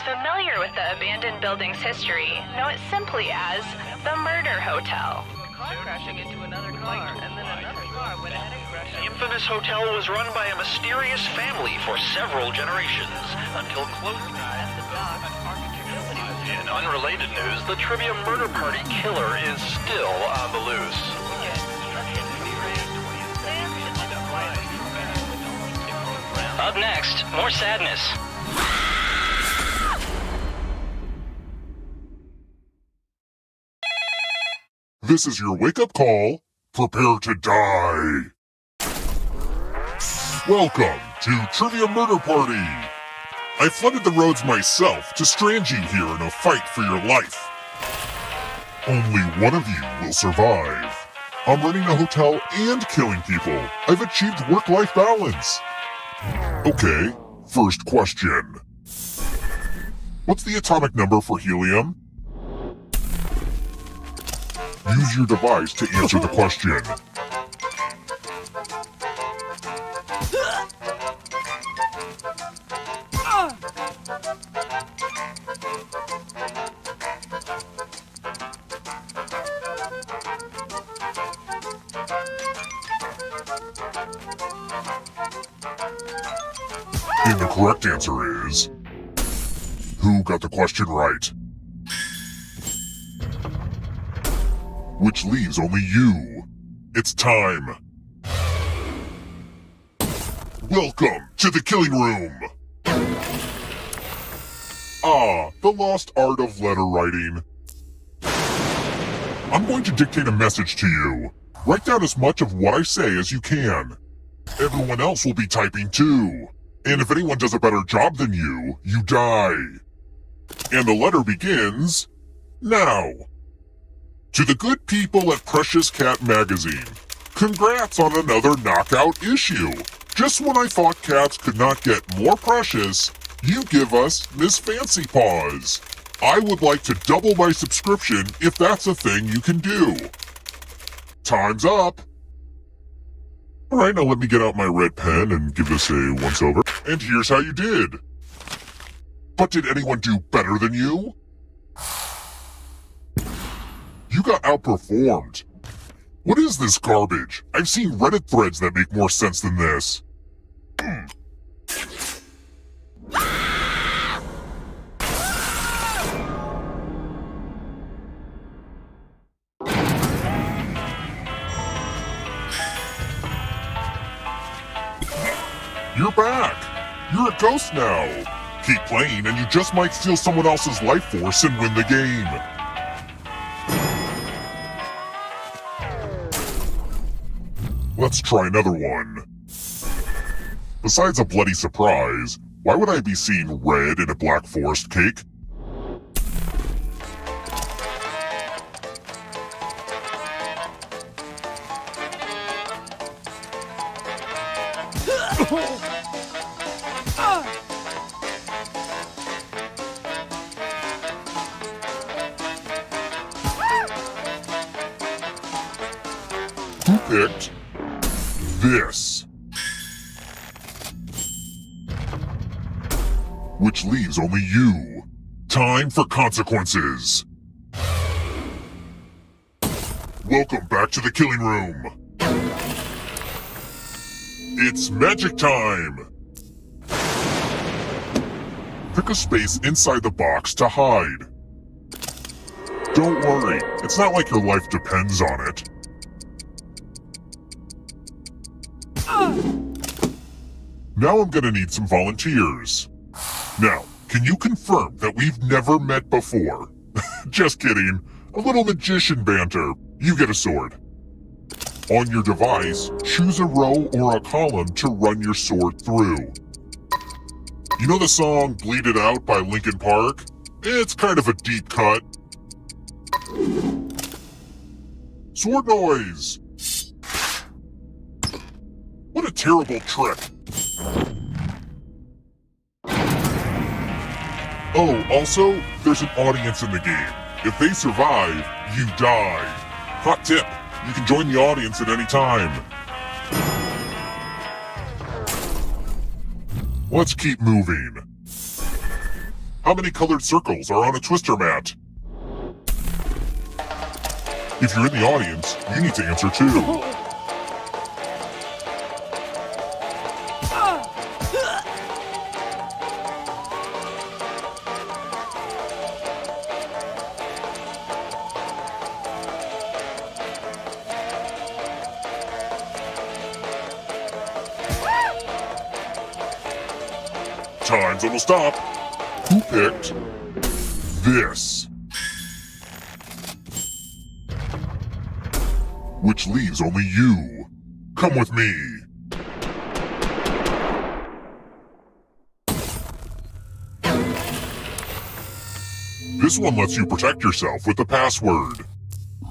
Familiar with the abandoned building's history know it simply as the Murder Hotel. Car crashing into another car, and then another car went ahead and crashed. The infamous hotel was run by a mysterious family for several generations until closing. At the dock, In unrelated news, the trivia murder party killer is still on the loose. Up next, more sadness. This is your wake-up call. Prepare to die. Welcome to Trivia Murder Party. I flooded the roads myself to strand you here in a fight for your life. Only one of you will survive. I'm running a hotel and killing people. I've achieved work-life balance. Okay, first question. What's the atomic number for helium? Use your device to answer the question. And the correct answer is... Who got the question right? Which leaves only you. It's time. Welcome to the killing room! Ah, the lost art of letter writing. I'm going to dictate a message to you. Write down as much of what I say as you can. Everyone else will be typing too. And if anyone does a better job than you, you die. And the letter begins now. To the good people at Precious Cat Magazine, congrats on another knockout issue. Just when I thought cats could not get more precious, you give us Miss Fancy Paws. I would like to double my subscription if that's a thing you can do. Time's up. Alright, now let me get out my red pen and give this a once-over. And here's how you did. But did anyone do better than you? You got outperformed. What is this garbage? I've seen Reddit threads that make more sense than this. You're back! You're a ghost now! Keep playing and you just might steal someone else's life force and win the game. Let's try another one. Besides a bloody surprise, why would I be seeing red in a black forest cake? Who picked this? Which leaves only you. Time for consequences. Welcome back to the killing room. It's magic time. Pick a space inside the box to hide. Don't worry, it's not like your life depends on it. Now I'm gonna need some volunteers. Now, can you confirm that we've never met before? Just kidding. A little magician banter. You get a sword. On your device, choose a row or a column to run your sword through. You know the song Bleed It Out by Linkin Park? It's kind of a deep cut. Sword noise! What a terrible trick. Oh, also, there's an audience in the game. If they survive, you die. Hot tip, you can join the audience at any time. Let's keep moving. How many colored circles are on a twister mat? If you're in the audience, you need to answer too. Time's almost up. Who picked this? Which leaves only you. Come with me. This one lets you protect yourself with the password.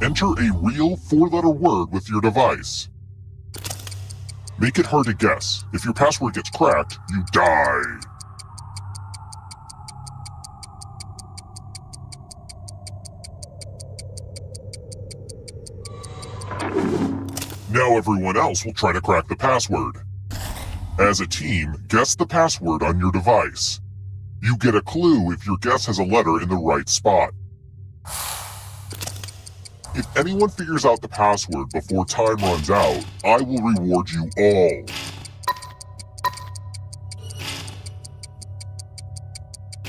Enter a real 4-letter word with your device. Make it hard to guess. If your password gets cracked, you die. Now everyone else will try to crack the password. As a team, guess the password on your device. You get a clue if your guess has a letter in the right spot. If anyone figures out the password before time runs out, I will reward you all.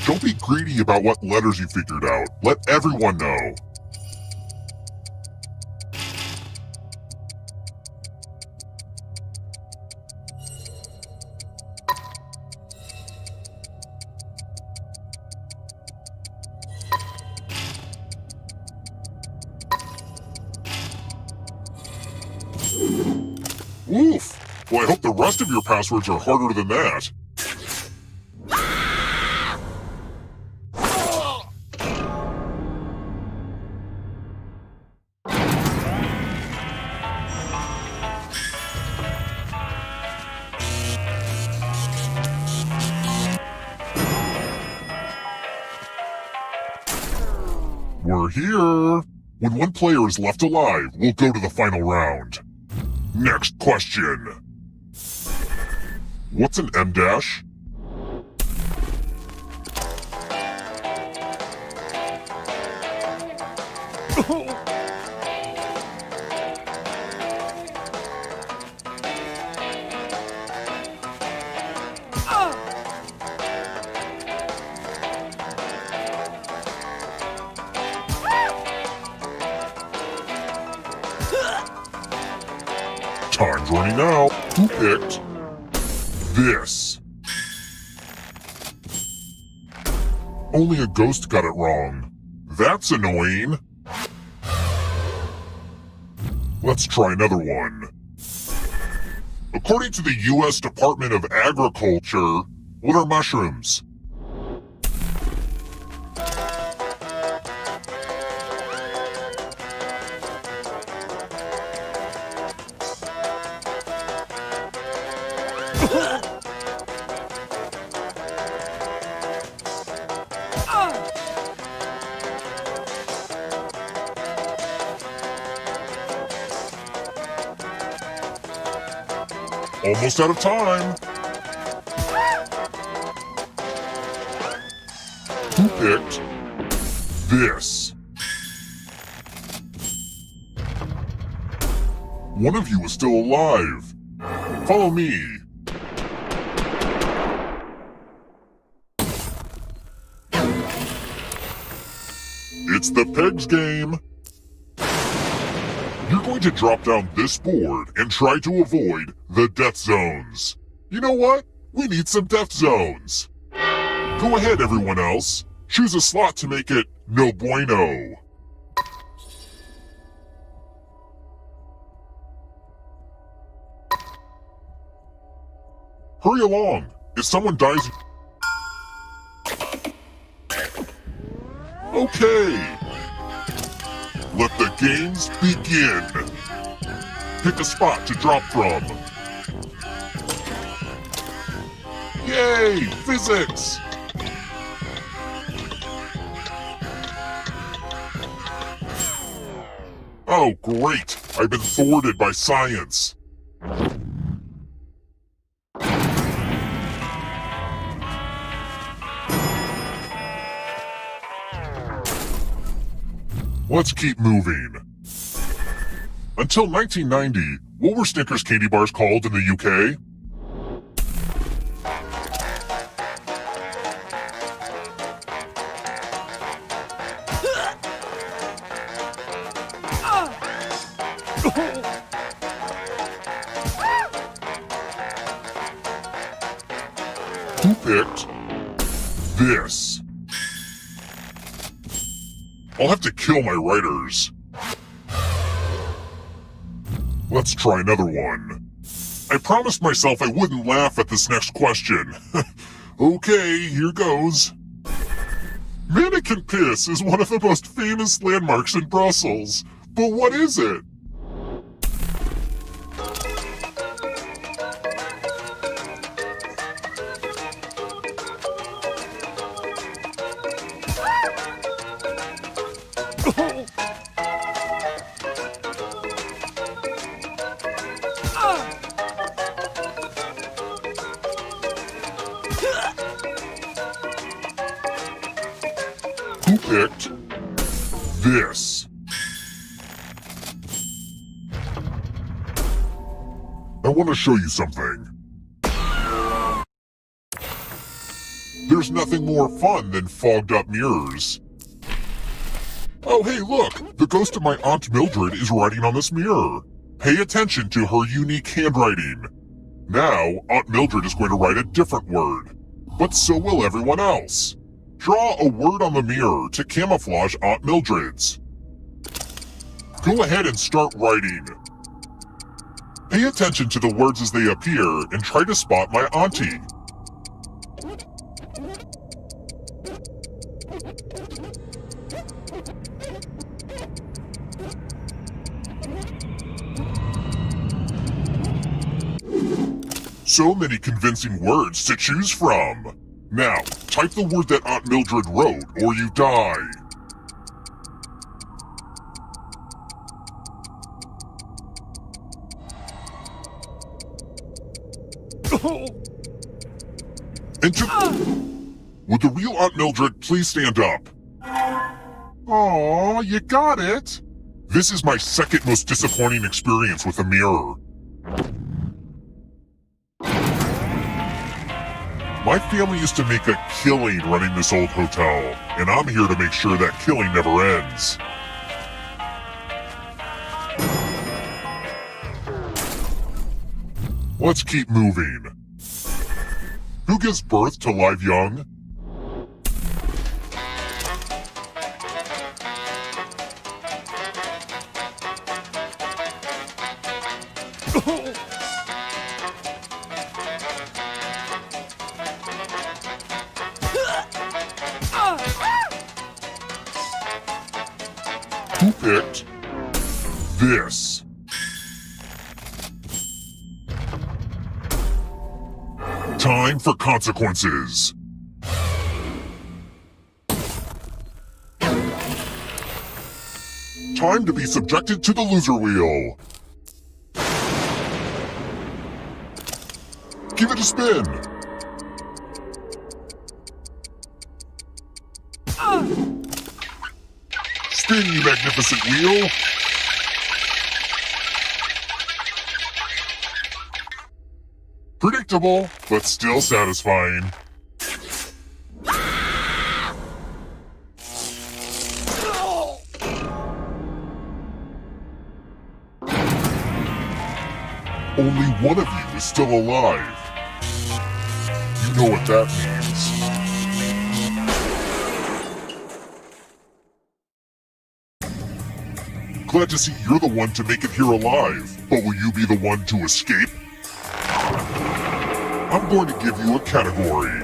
Don't be greedy about what letters you figured out. Let everyone know. rest of your passwords are harder than that. We're here! When one player is left alive, we'll go to the final round. Next question. What's an M-dash? Time's running out. Who picked this? Only a ghost got it wrong. That's annoying. Let's try another one. According to the U.S. Department of Agriculture, what are mushrooms? Almost out of time. Who picked this? One of you is still alive. Follow me. It's the pegs game. You're going to drop down this board and try to avoid the death zones. You know what? We need some death zones. Go ahead, everyone else. Choose a slot to make it no bueno. Hurry along. If someone dies... Okay. Let the games begin. Pick a spot to drop from. Yay! Physics! Oh, great! I've been thwarted by science. Let's keep moving. Until 1990, what were Snickers candy bars called in the UK? Who picked this? I'll have to kill my writers. Let's try another one. I promised myself I wouldn't laugh at this next question. Okay, here goes. Mannequin piss is one of the most famous landmarks in Brussels. But what is it? Who picked this? I want to show you something. There's nothing more fun than fogged up mirrors. Oh, hey, look! The ghost of my Aunt Mildred is writing on this mirror. Pay attention to her unique handwriting. Now, Aunt Mildred is going to write a different word. But so will everyone else. Draw a word on the mirror to camouflage Aunt Mildred's. Go ahead and start writing. Pay attention to the words as they appear and try to spot my auntie. So many convincing words to choose from. Now, type the word that Aunt Mildred wrote, or you die. Would the real Aunt Mildred please stand up? Aw, you got it! This is my second most disappointing experience with a mirror. My family used to make a killing running this old hotel, and I'm here to make sure that killing never ends. Let's keep moving. Who gives birth to live young? Who picked this? Time for consequences. Time to be subjected to the loser wheel. Give it a spin. Spin, you magnificent wheel. Predictable, but still satisfying. Only one of you is still alive. You know what that means. Glad to see you're the one to make it here alive, but will you be the one to escape? I'm going to give you a category.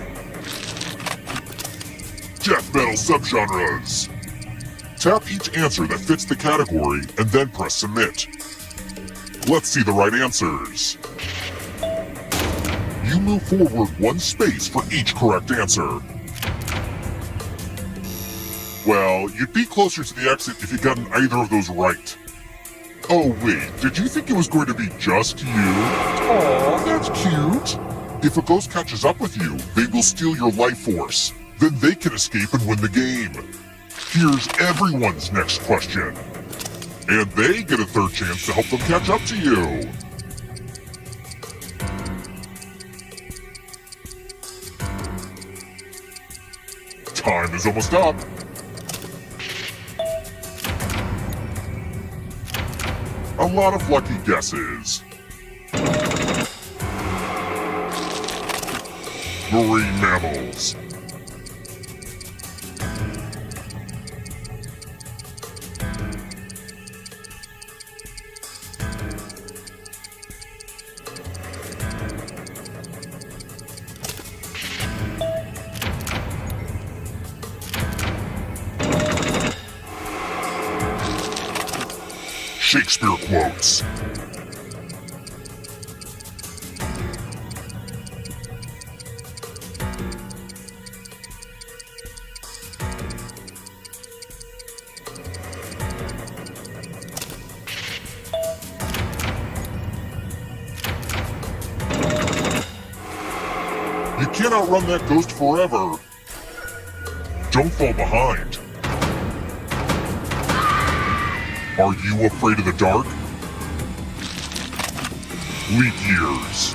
Death metal subgenres. Tap each answer that fits the category and then press submit. Let's see the right answers. You move forward one space for each correct answer. Well, you'd be closer to the exit if you'd gotten either of those right. Oh wait, did you think it was going to be just you? Aw, that's cute. If a ghost catches up with you, they will steal your life force. Then they can escape and win the game. Here's everyone's next question. And they get a third chance to help them catch up to you. Time is almost up. A lot of lucky guesses. Marine mammals. Shakespeare quotes. You can't outrun that ghost forever. Don't fall behind. Are you afraid of the dark? Leap years.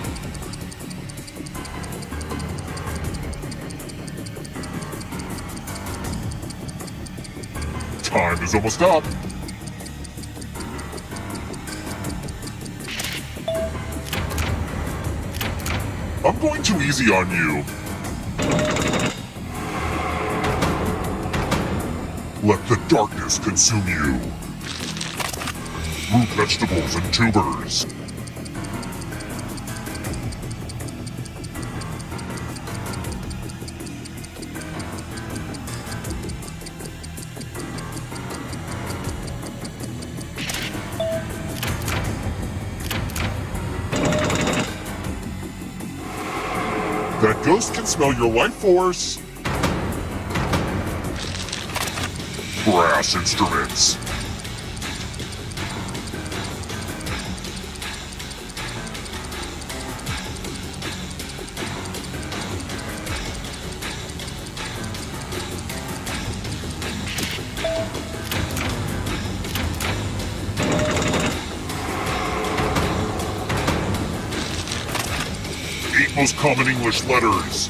Time is almost up. I'm going too easy on you. Let the darkness consume you. Root vegetables and tubers. That ghost can smell your life force. Brass instruments. Eight most common English letters.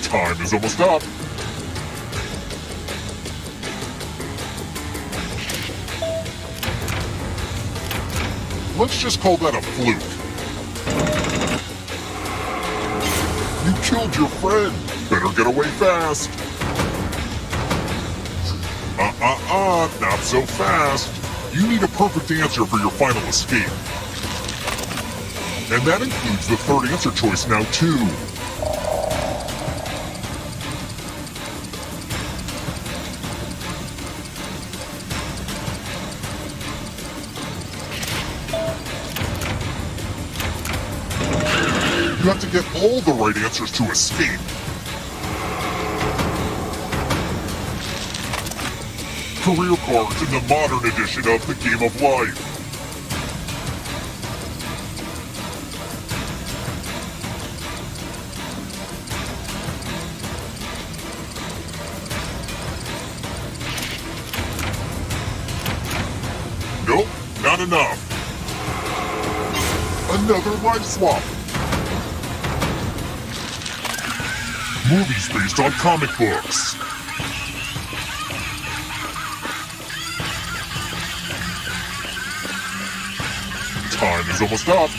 Time is almost up. Let's just call that a fluke. You killed your friend. Better get away fast. Not so fast. You need a perfect answer for your final escape. And that includes the third answer choice now, too. You have to get all the right answers to escape. Career cards in the modern edition of the Game of Life. Nope, not enough. Another life swap. Movies based on comic books. Time is almost up.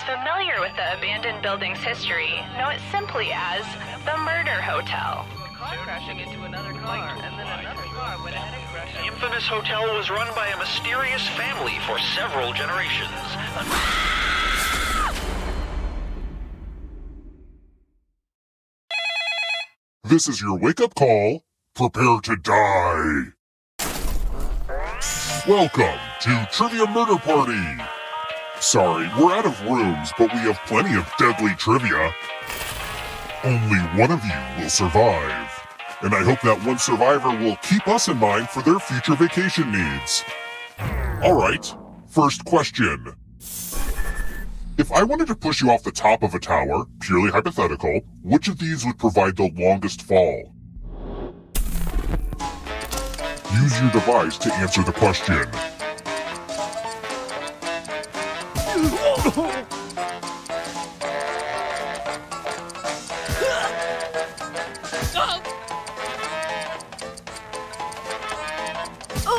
Familiar with the abandoned building's history know it simply as the Murder Hotel. Car crashing into another car, and then another car went ahead and crashed. The infamous hotel was run by a mysterious family for several generations. This is your wake-up call. Prepare to die. Welcome to Trivia Murder Party! Sorry, we're out of rooms, but we have plenty of deadly trivia. Only one of you will survive. And I hope that one survivor will keep us in mind for their future vacation needs. Alright, first question. If I wanted to push you off the top of a tower, purely hypothetical, which of these would provide the longest fall? Use your device to answer the question.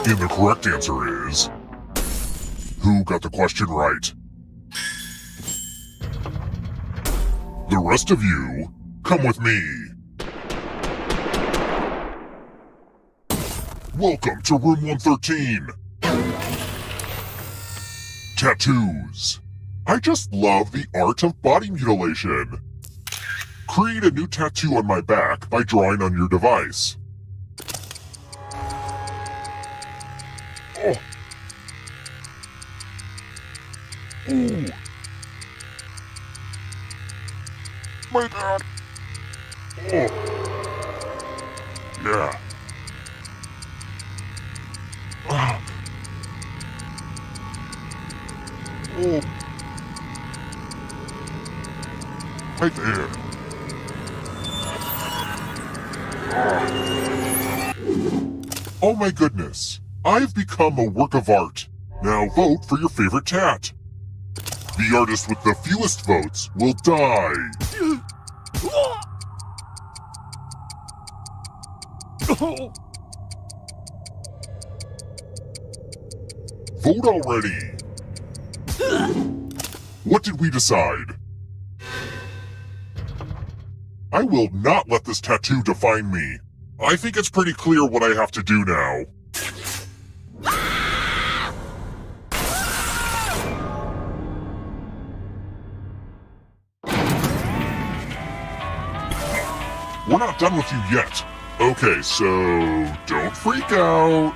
And the correct answer is... Who got the question right? The rest of you, come with me. Welcome to room 113. Tattoos. I just love the art of body mutilation. Create a new tattoo on my back by drawing on your device. Oh. Ooh. My bad. Oh. Yeah. Ah. Oh. Right there. Ah. Oh my goodness. I've become a work of art. Now vote for your favorite tat. The artist with the fewest votes will die. Vote already. What did we decide? I will not let this tattoo define me. I think it's pretty clear what I have to do now. We're not done with you yet. Okay, so don't freak out.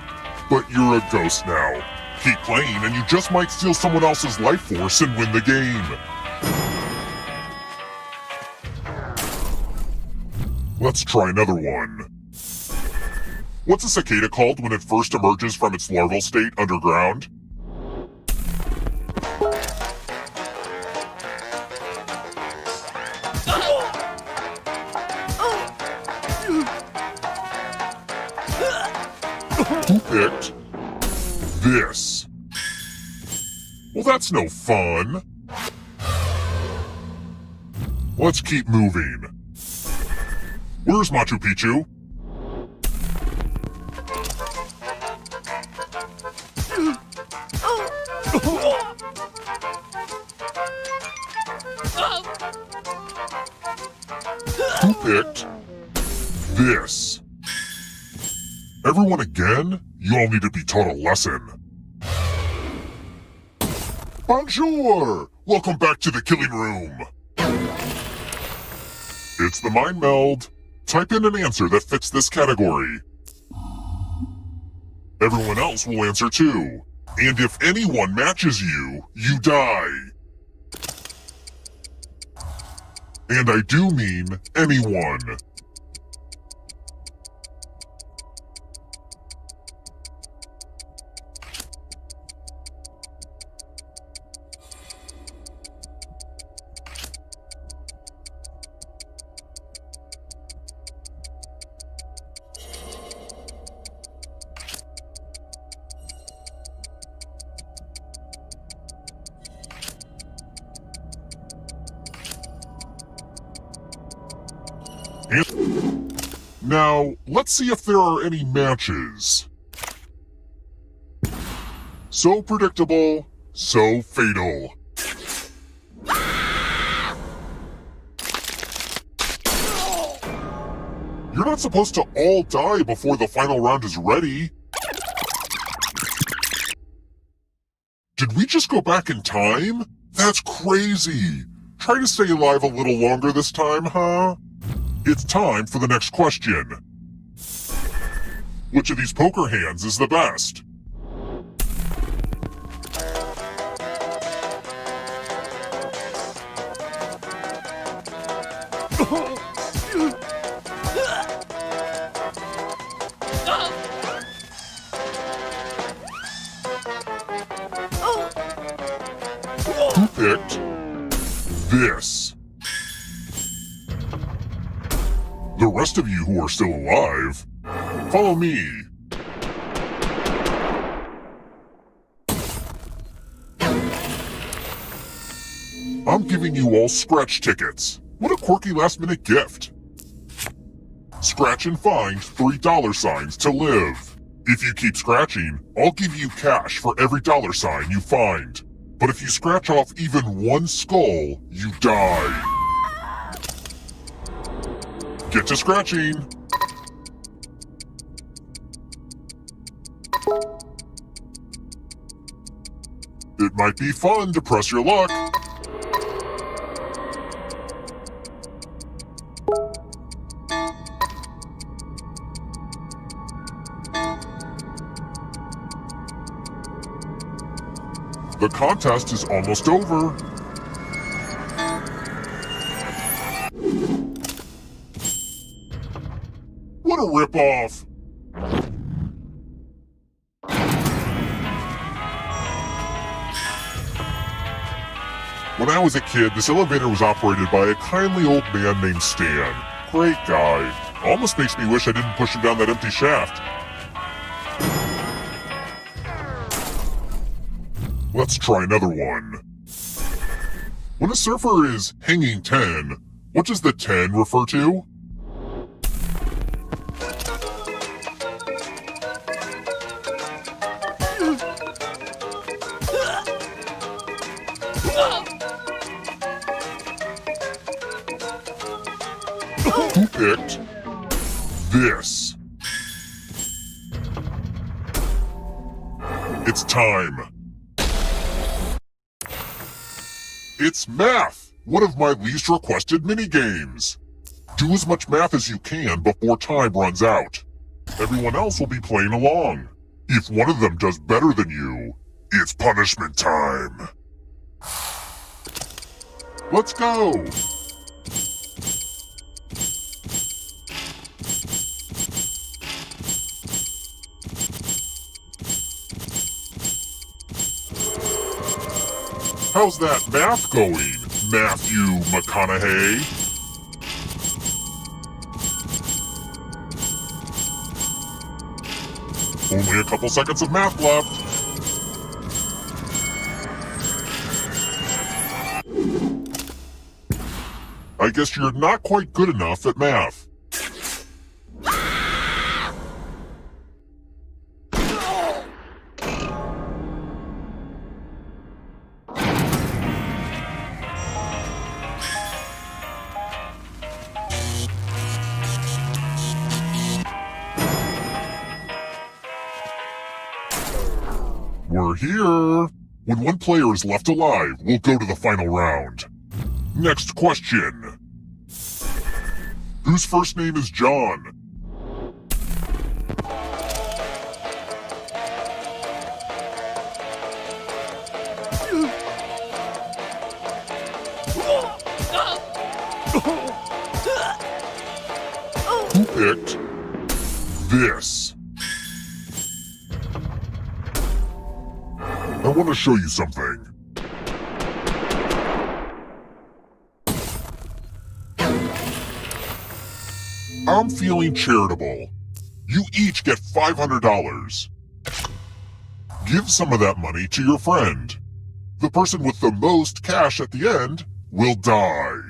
But you're a ghost now. Keep playing and you just might steal someone else's life force and win the game. Let's try another one. What's a cicada called when it first emerges from its larval state underground? Who picked this? Well, that's no fun. Let's keep moving. Where's Machu Picchu? Who picked this? Everyone again? You all need to be taught a lesson. Bonjour! Welcome back to the killing room. It's the mind meld. Type in an answer that fits this category. Everyone else will answer too. And if anyone matches you, you die. And I do mean anyone. Now, let's see if there are any matches. So predictable, so fatal. You're not supposed to all die before the final round is ready. Did we just go back in time? That's crazy. Try to stay alive a little longer this time, huh? It's time for the next question. Which of these poker hands is the best? Who picked this? The rest of you who are still alive, follow me. I'm giving you all scratch tickets. What a quirky last-minute gift. Scratch and find $3 to live. If you keep scratching, I'll give you cash for every $sign you find. But if you scratch off even one skull, you die. Get to scratching. It might be fun to press your luck. The contest is almost over. What a ripoff! When I was a kid, this elevator was operated by a kindly old man named Stan. Great guy. Almost makes me wish I didn't push him down that empty shaft. Let's try another one. When a surfer is hanging 10, what does the 10 refer to? Who picked this? It's time. It's math, one of my least requested minigames. Do as much math as you can before time runs out. Everyone else will be playing along. If one of them does better than you, it's punishment time. Let's go! How's that math going, Matthew McConaughey? Only a couple seconds of math left. I guess you're not quite good enough at math. We're here! When one player is left alive, we'll go to the final round. Next question. Whose first name is John? Who picked this? I want to show you something. I'm feeling charitable. You each get $500. Give some of that money to your friend. The person with the most cash at the end will die.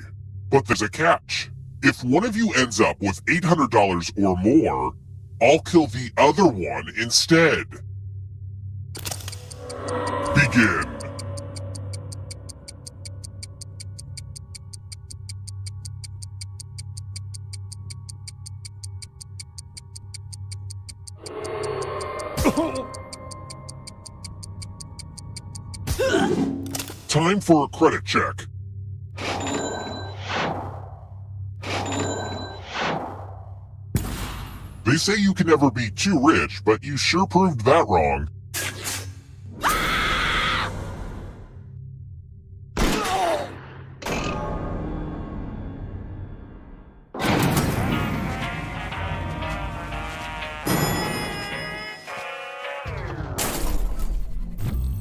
But there's a catch. If one of you ends up with $800 or more, I'll kill the other one instead. Begin. Time for a credit check. They say you can never be too rich, but you sure proved that wrong.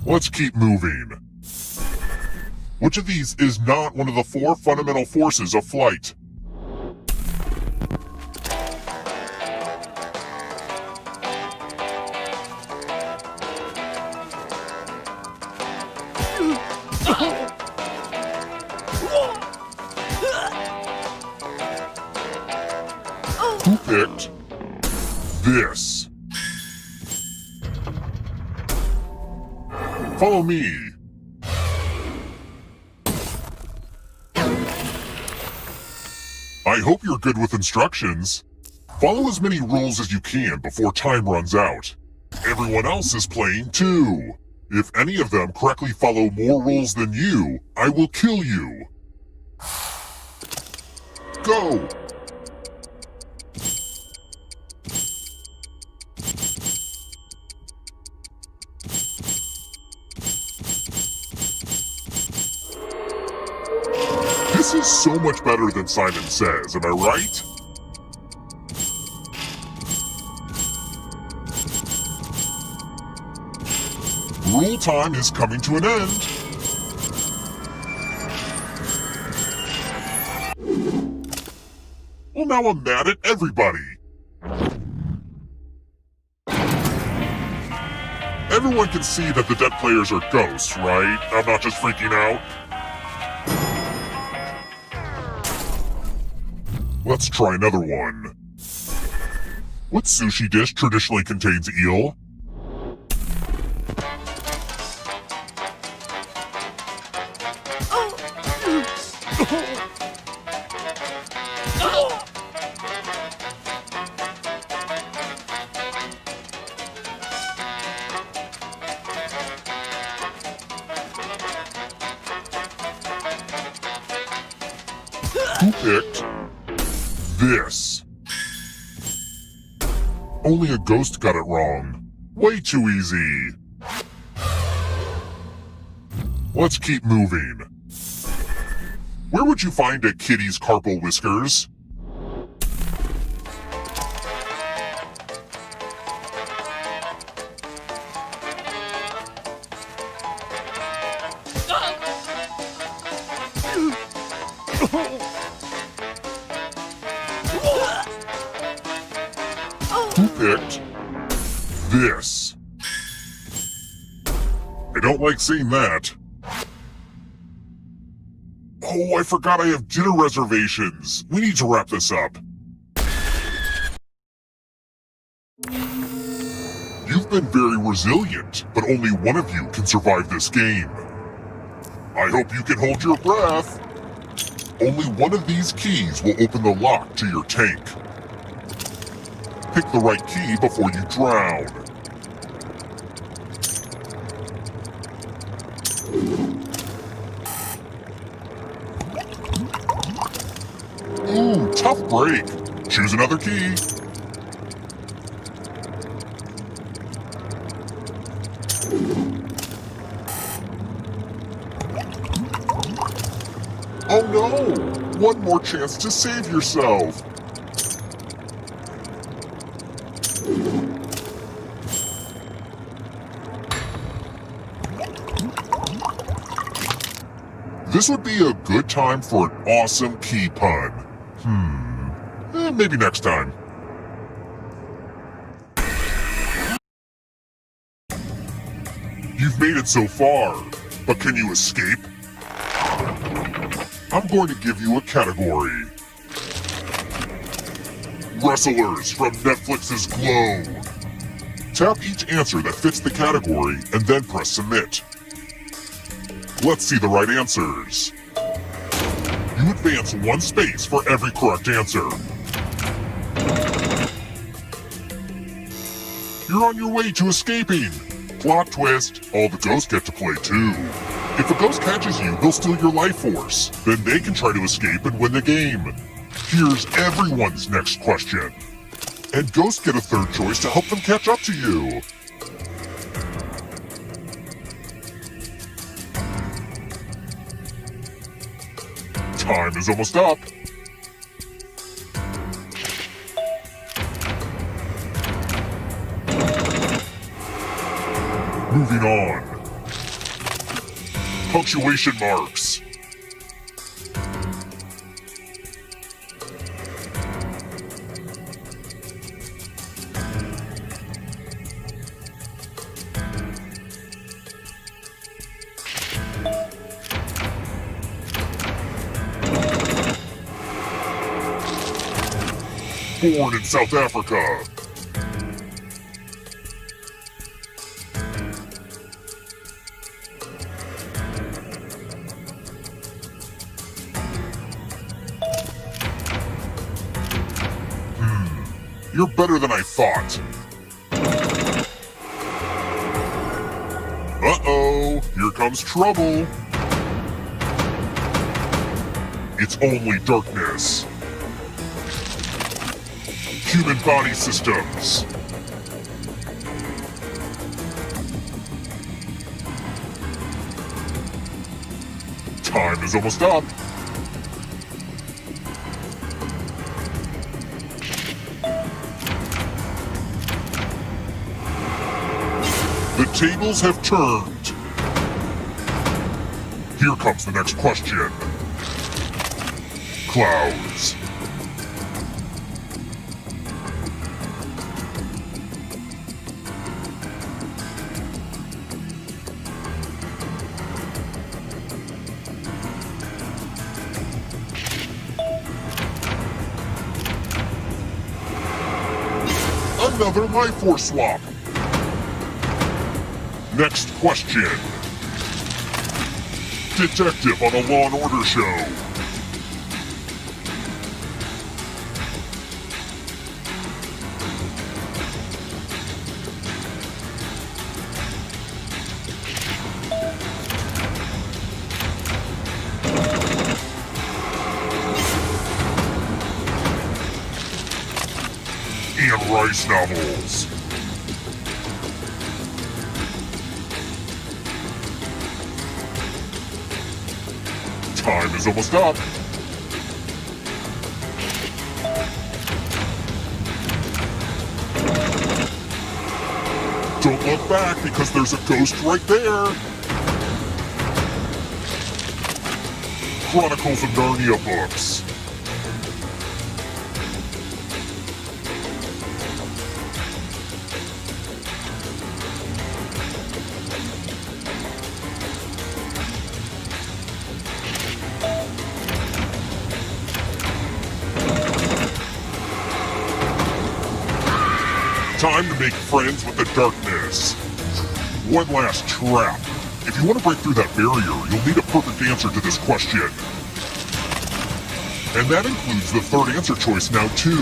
Let's keep moving. Which of these is not one of the 4 fundamental forces of flight? Who picked this? Follow me. I hope you're good with instructions. Follow as many rules as you can before time runs out. Everyone else is playing too. If any of them correctly follow more rules than you, I will kill you. Go! This is so much better than Simon Says, am I right? Rule time is coming to an end. Well, now I'm mad at everybody. Everyone can see that the dead players are ghosts, right? I'm not just freaking out. Let's try another one. What sushi dish traditionally contains eel? Who picked this? Only a ghost got it wrong. Way too easy. Let's keep moving. Where would you find a kitty's carpal whiskers? Who picked this? I don't like seeing that. Oh, I forgot I have dinner reservations. We need to wrap this up. You've been very resilient, but only one of you can survive this game. I hope you can hold your breath. Only one of these keys will open the lock to your tank. Pick the right key before you drown. Ooh, tough break. Choose another key. Oh no! One more chance to save yourself. This would be a good time for an awesome key pun. Maybe next time. You've made it so far, but can you escape? I'm going to give you a category. Wrestlers from Netflix's Glow. Tap each answer that fits the category and then press submit. Let's see the right answers. You advance 1 space for every correct answer. You're on your way to escaping. Plot twist, all the ghosts get to play too. If a ghost catches you, they'll steal your life force. Then they can try to escape and win the game. Here's everyone's next question. And ghosts get a third choice to help them catch up to you. Time is almost up. Moving on. punctuation marks. Born in South Africa. You're better than I thought. Uh-oh, here comes trouble. It's only darkness. Human body systems. Time is almost up. The tables have turned. Here comes the next question. Clouds. Another life force swap. Next question. Detective on a Law and Order show. Anne Rice novels. Time is almost up. Don't look back because there's a ghost right there. Chronicles of Narnia books. Time to make friends with the darkness. One last trap. If you want to break through that barrier, you'll need a perfect answer to this question. And that includes the third answer choice now, too.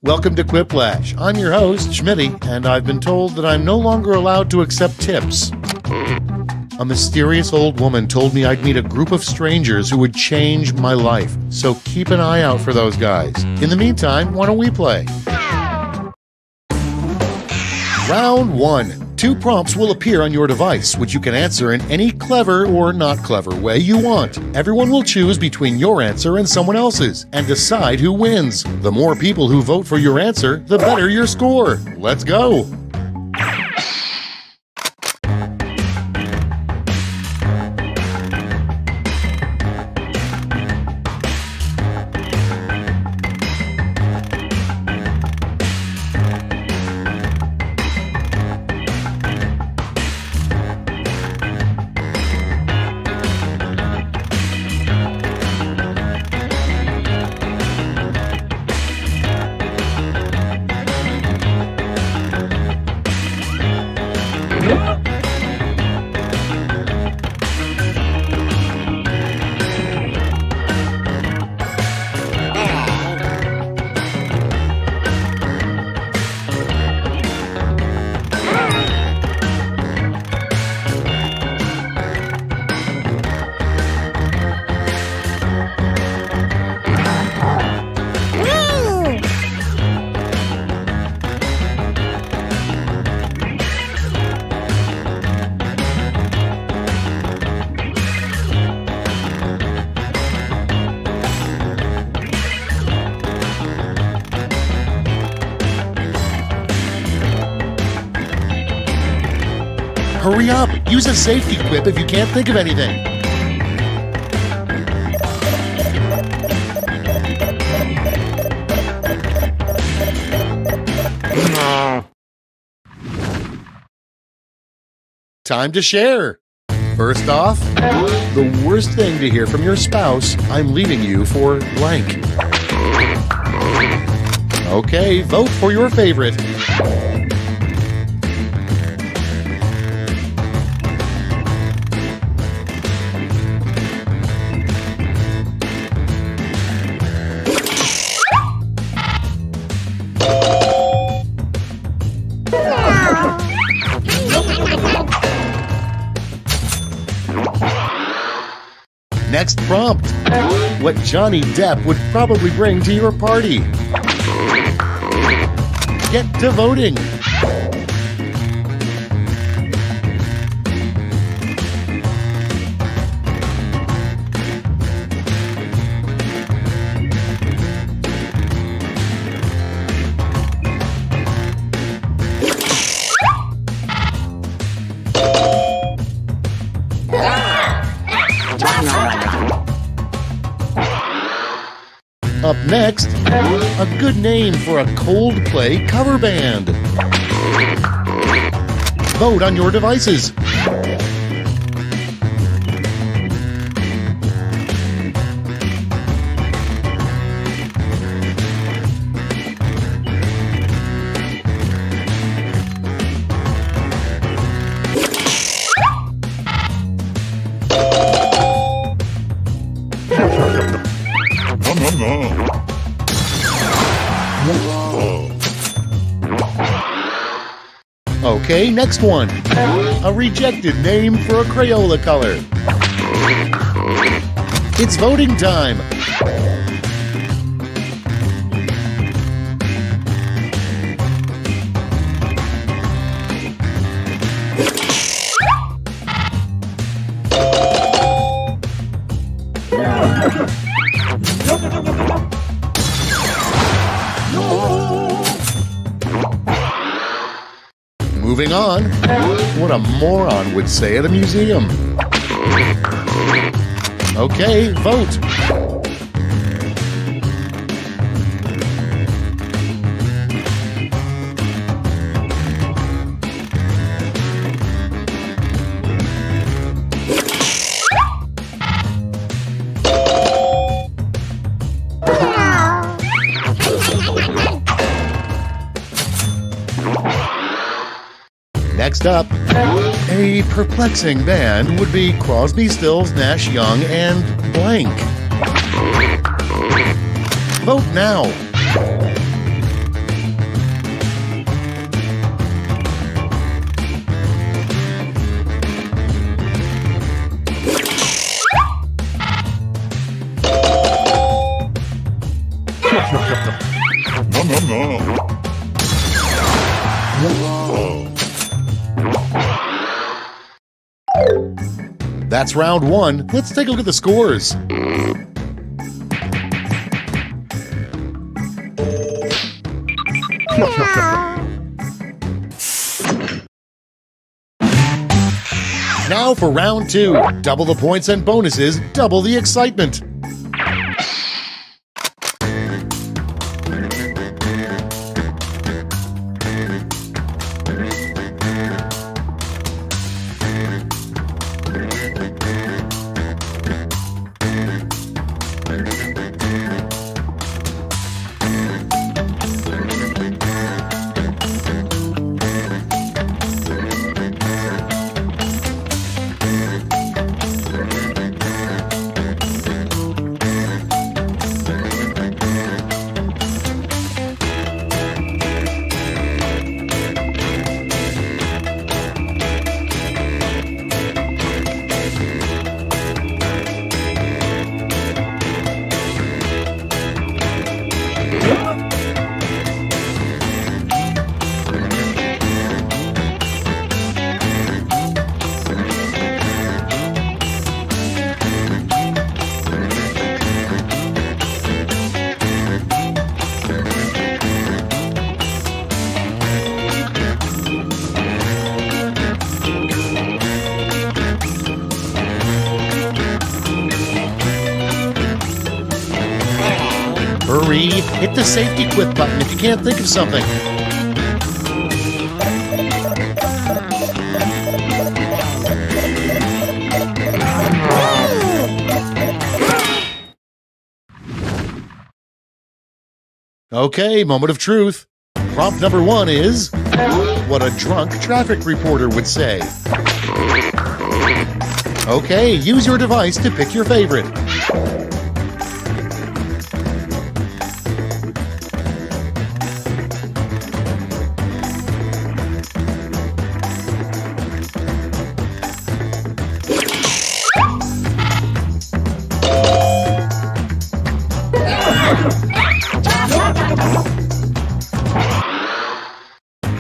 Welcome to Quiplash. I'm your host, Schmitty, and I've been told that I'm no longer allowed to accept tips. A mysterious old woman told me I'd meet a group of strangers who would change my life, so keep an eye out for those guys. In the meantime, why don't we play? Round 1. 2 prompts will appear on your device, which you can answer in any clever or not clever way you want. Everyone will choose between your answer and someone else's, and decide who wins. The more people who vote for your answer, the better your score. Let's go! Hurry up! Use a safety quip if you can't think of anything. Time to share. First off, the worst thing to hear from your spouse, I'm leaving you for blank. Okay, vote for your favorite. Next prompt. What Johnny Depp would probably bring to your party. Get to voting. Up next, a good name for a Coldplay cover band. Vote on your devices. Okay, next one. A rejected name for a Crayola color. It's voting time. Moving on. What a moron would say at a museum. Okay, vote. Next up, a perplexing band would be Crosby, Stills, Nash Young, and blank. Vote now. That's round one. Let's take a look at the scores. Now for round two. Double the points and bonuses, double the excitement. Hurry, hit the safety quit button if you can't think of something. Okay, moment of truth. Prompt number one is what a drunk traffic reporter would say. Okay, use your device to pick your favorite.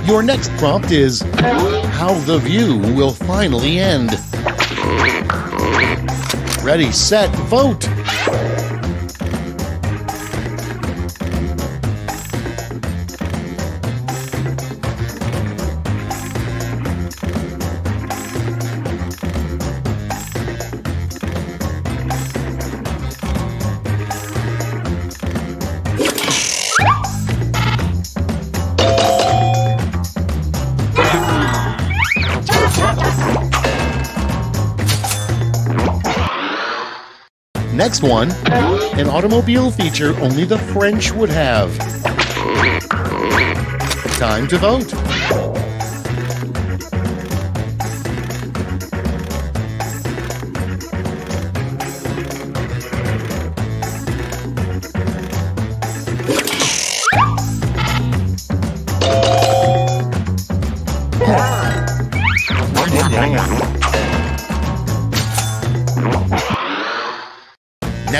Your next prompt is how the view will finally end. Ready, set, vote! Next one, an automobile feature only the French would have. Time to vote.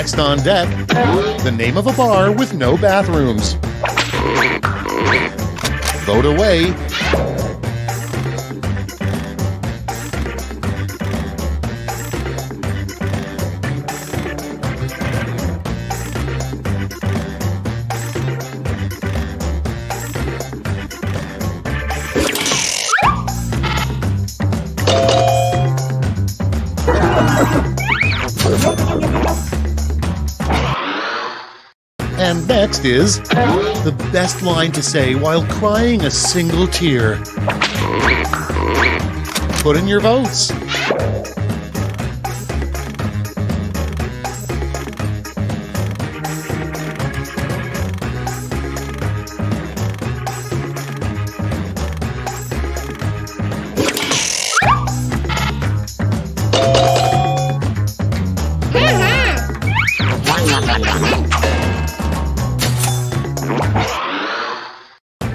Next on deck, the name of a bar with no bathrooms. Vote away. And next is the best line to say while crying a single tear. Put in your votes.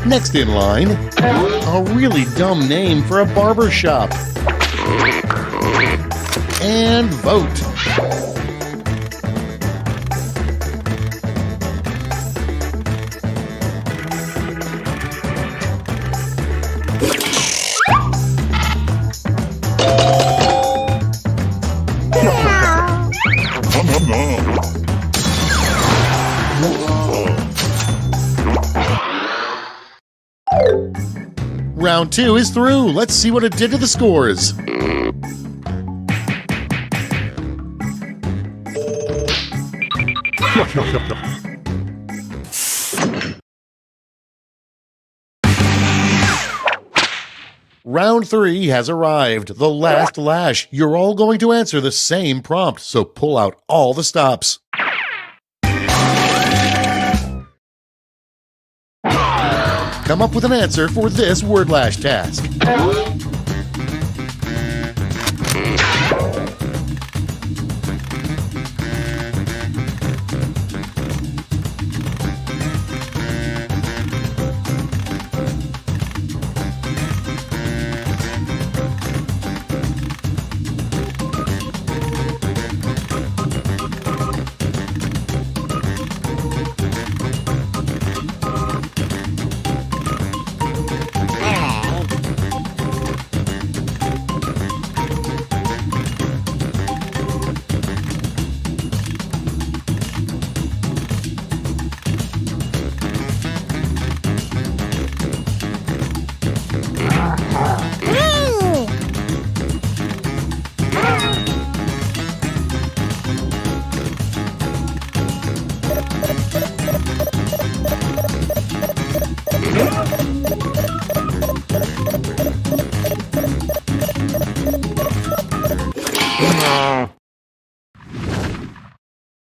Next in line, a really dumb name for a barber shop. And vote. Round 2 is through. Let's see what it did to the scores. Round 3 has arrived. The last lash. You're all going to answer the same prompt, so pull out all the stops. Come up with an answer for this word lash task.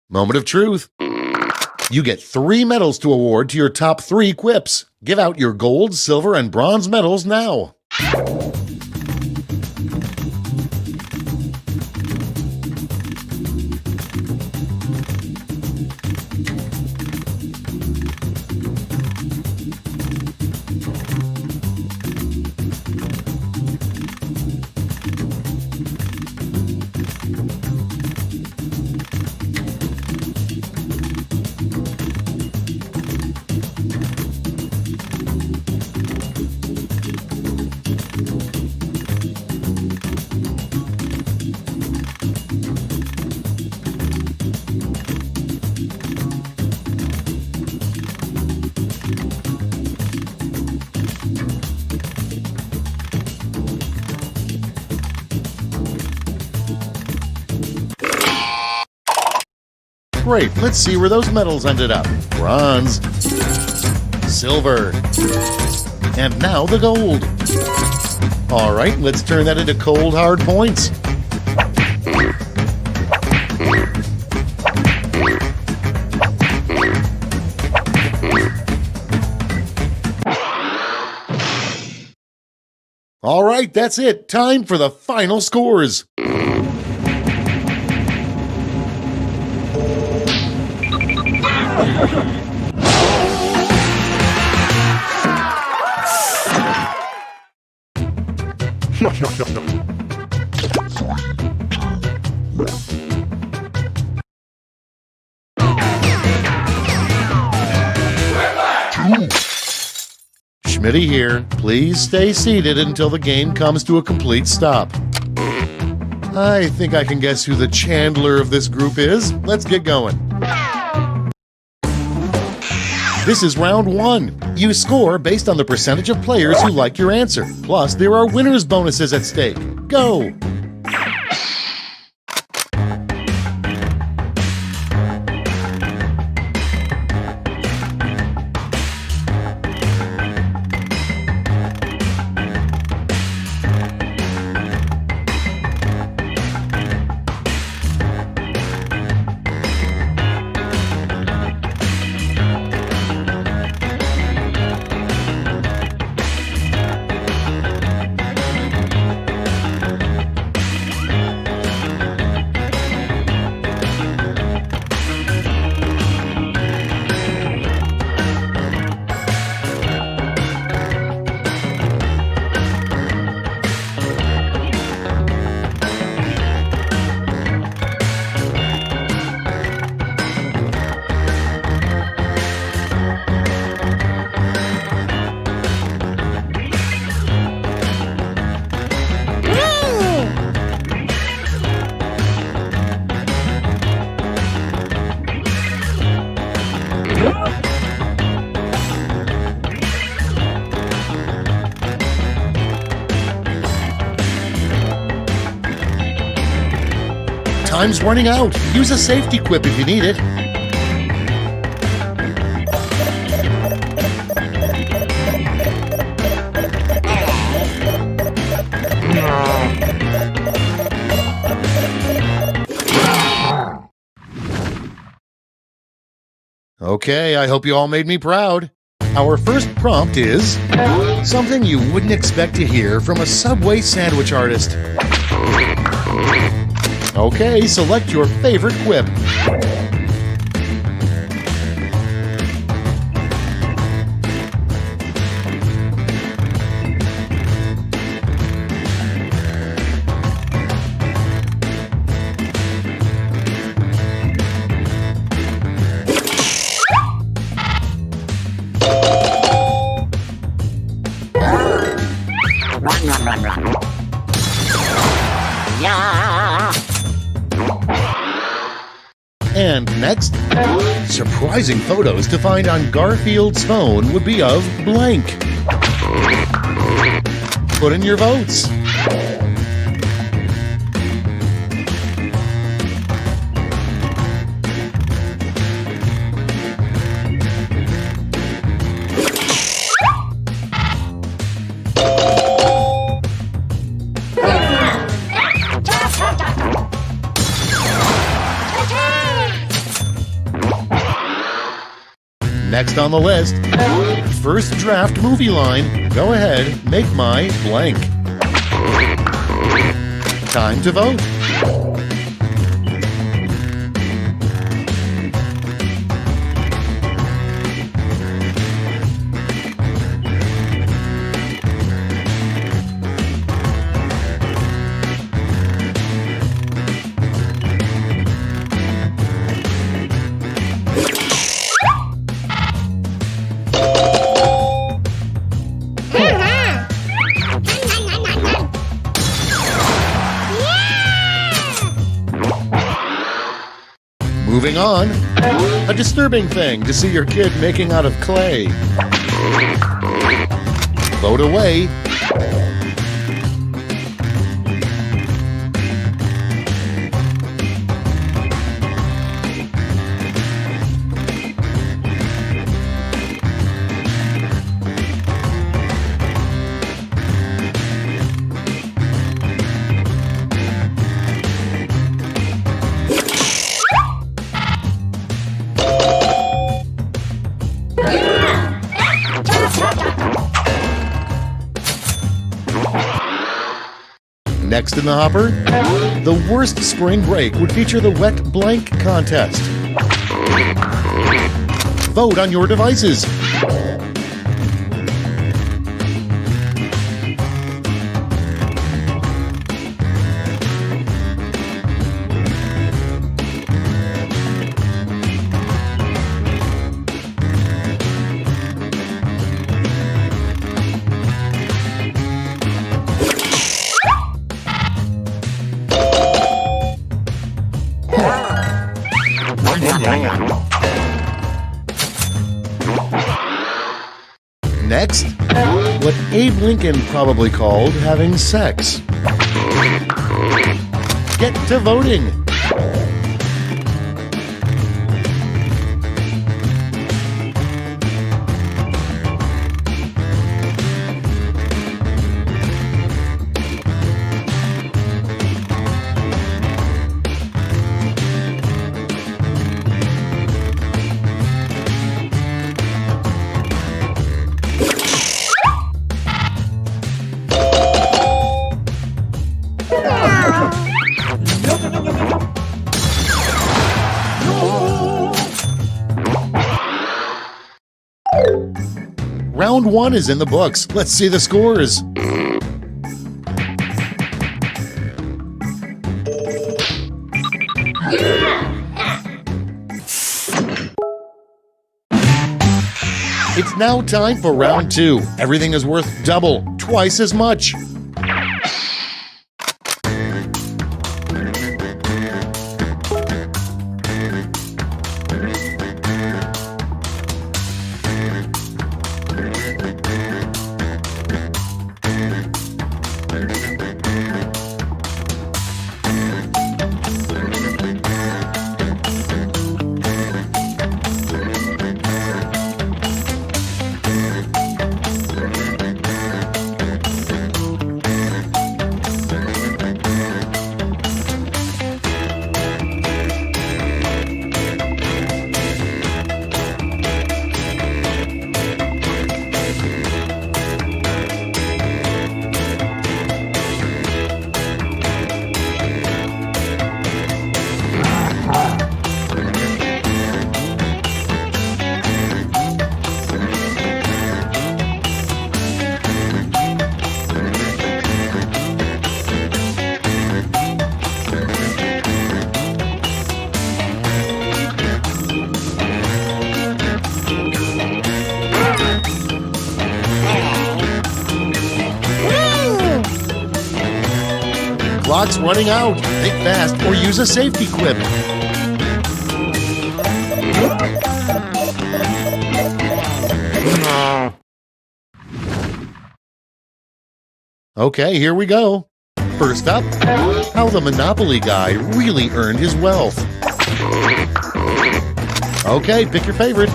Moment of truth. You get 3 medals to award to your top 3 quips. Give out your gold, silver, and bronze medals now. Great, let's see where those medals ended up. Bronze, silver, and now the gold. All right, let's turn that into cold, hard points. All right, that's it. Time for the final scores. Committee here, please stay seated until the game comes to a complete stop. I think I can guess who the Chandler of this group is. Let's get going. This is round 1. You score based on the percentage of players who like your answer. Plus, there are winner's bonuses at stake. Go! Time's running out. Use a safety quip if you need it. Okay, I hope you all made me proud. Our first prompt is something you wouldn't expect to hear from a Subway sandwich artist. Okay, select your favorite quip. And next, surprising photos to find on Garfield's phone would be of blank. Put in your votes. Next on the list, first draft movie line. Go ahead, make my blank. Time to vote. Moving on, a disturbing thing to see your kid making out of clay. Vote away. Next in the hopper, the worst spring break would feature the wet blank contest. Vote on your devices. Next, what Abe Lincoln probably called having sex. Get to voting! Round 1 is in the books. Let's see the scores. It's now time for round 2. Everything is worth double, twice as much. Clock's running out. Think fast or use a safety quip. Okay, here we go. First up, how the Monopoly guy really earned his wealth. Okay, pick your favorite.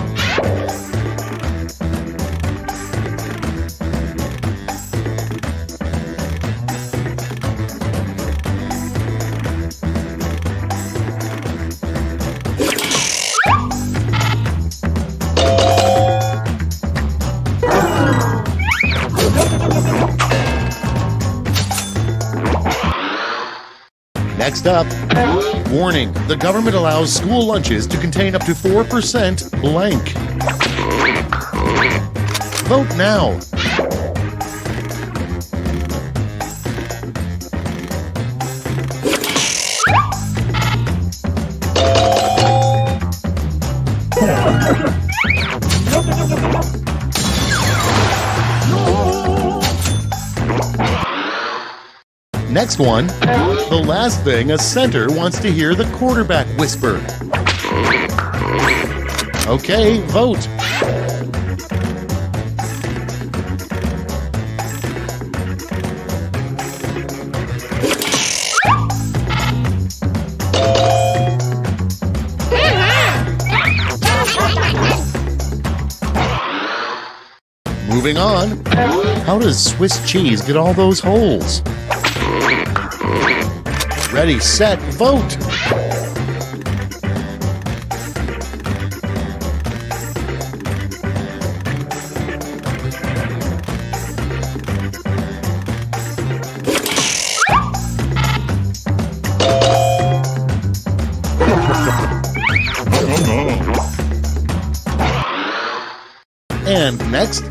Next up, warning, the government allows school lunches to contain up to 4% blank. Vote now. Next one, the last thing a center wants to hear the quarterback whisper. Okay, vote. Moving on, how does Swiss cheese get all those holes? Ready, set, vote! And next,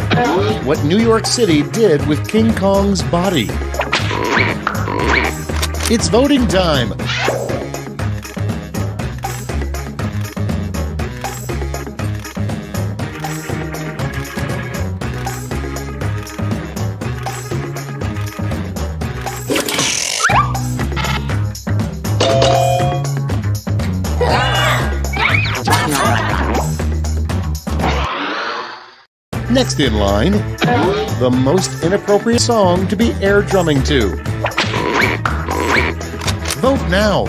what New York City did with King Kong's body. It's voting time! Next in line, the most inappropriate song to be air drumming to. Vote now.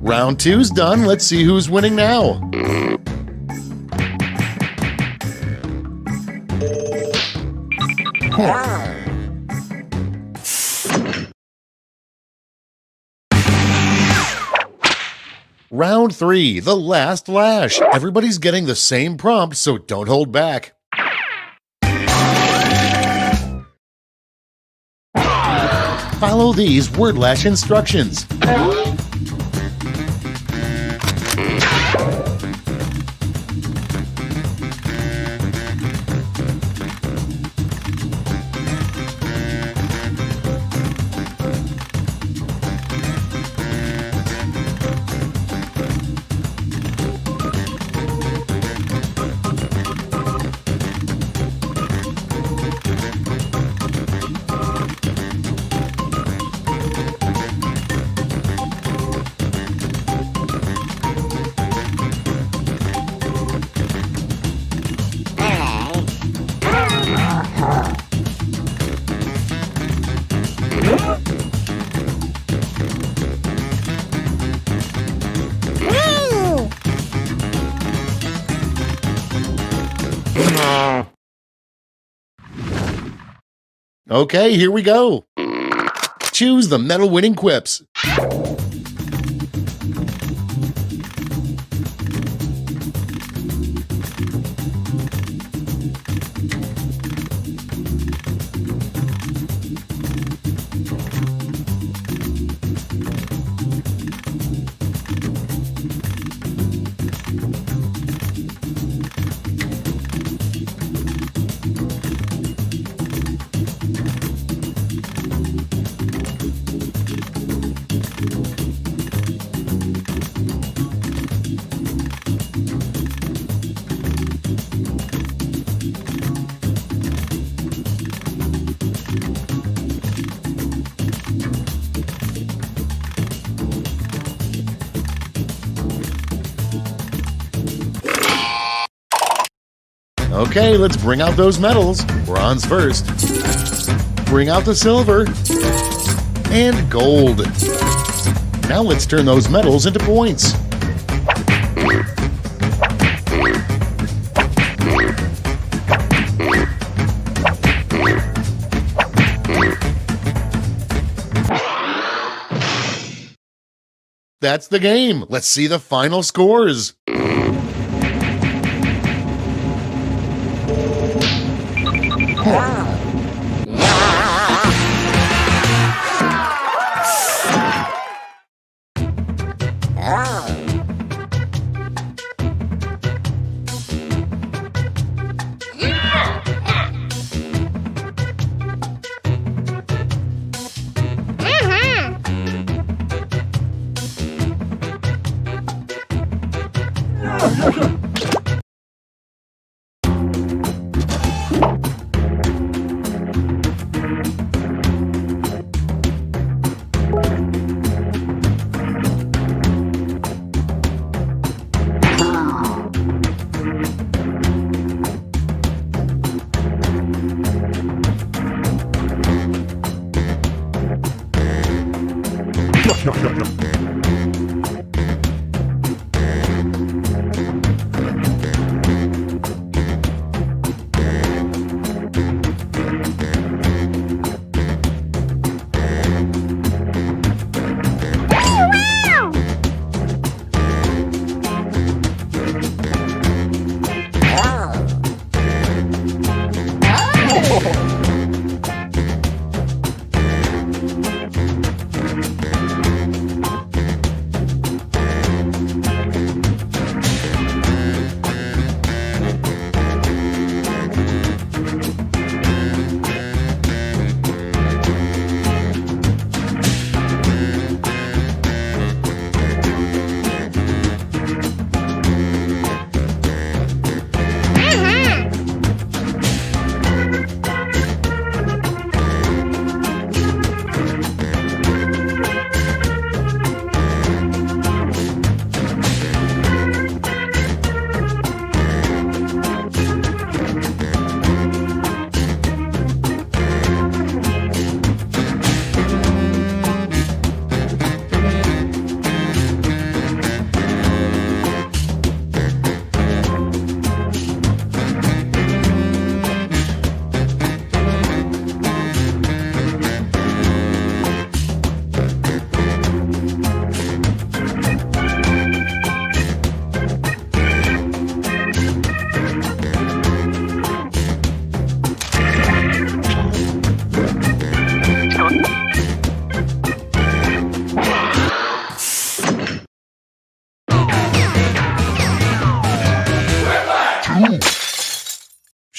Round 2's done. Let's see who's winning now. Round 3, the last lash. Everybody's getting the same prompt, so don't hold back. Follow these word lash instructions. Okay, here we go. Choose the medal-winning quips. Okay, let's bring out those medals. Bronze first. Bring out the silver. And gold. Now let's turn those medals into points. That's the game. Let's see the final scores.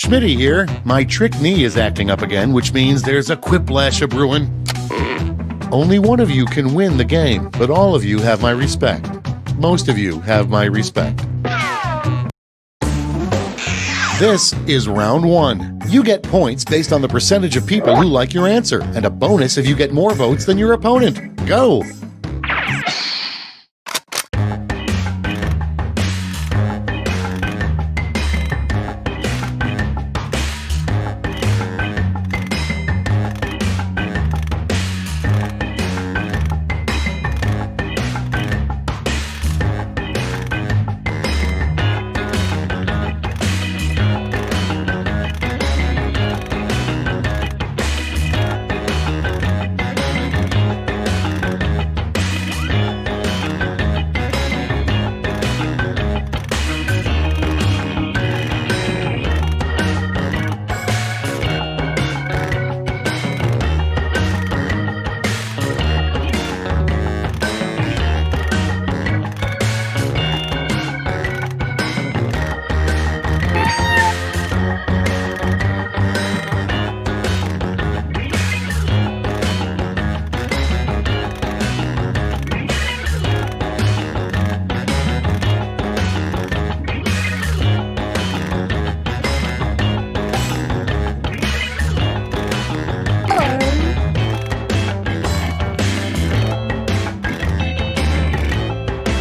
Schmitty here. My trick knee is acting up again, which means there's a quiplash a brewing. Only one of you can win the game, but all of you have my respect. Most of you have my respect. This is round 1. You get points based on the percentage of people who like your answer, and a bonus if you get more votes than your opponent. Go!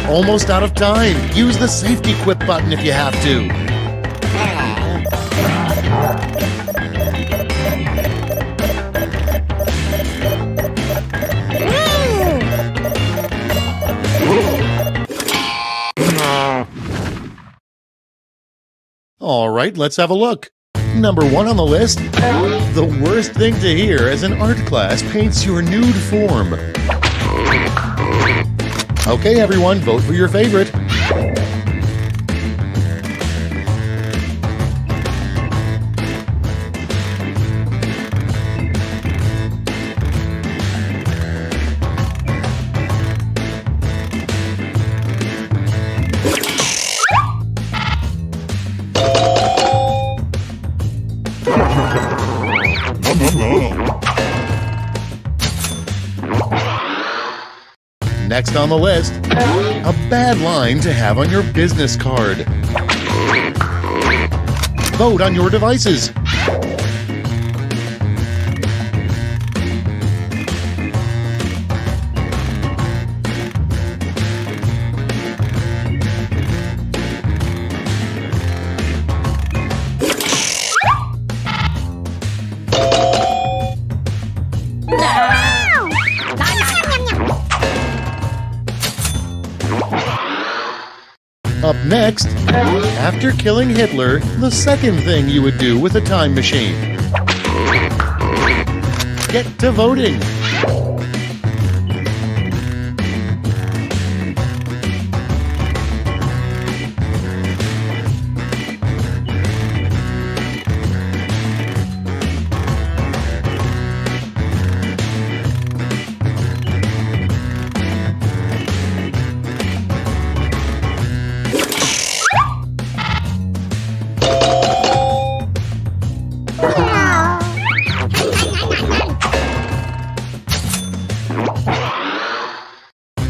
Almost out of time. Use the safety quit button if you have to. All right, let's have a look. Number 1 on the list, the worst thing to hear as an art class paints your nude form. Okay, everyone, vote for your favorite. Next on the list, a bad line to have on your business card. Vote on your devices. Up next, after killing Hitler, the second thing you would do with a time machine. Get to voting.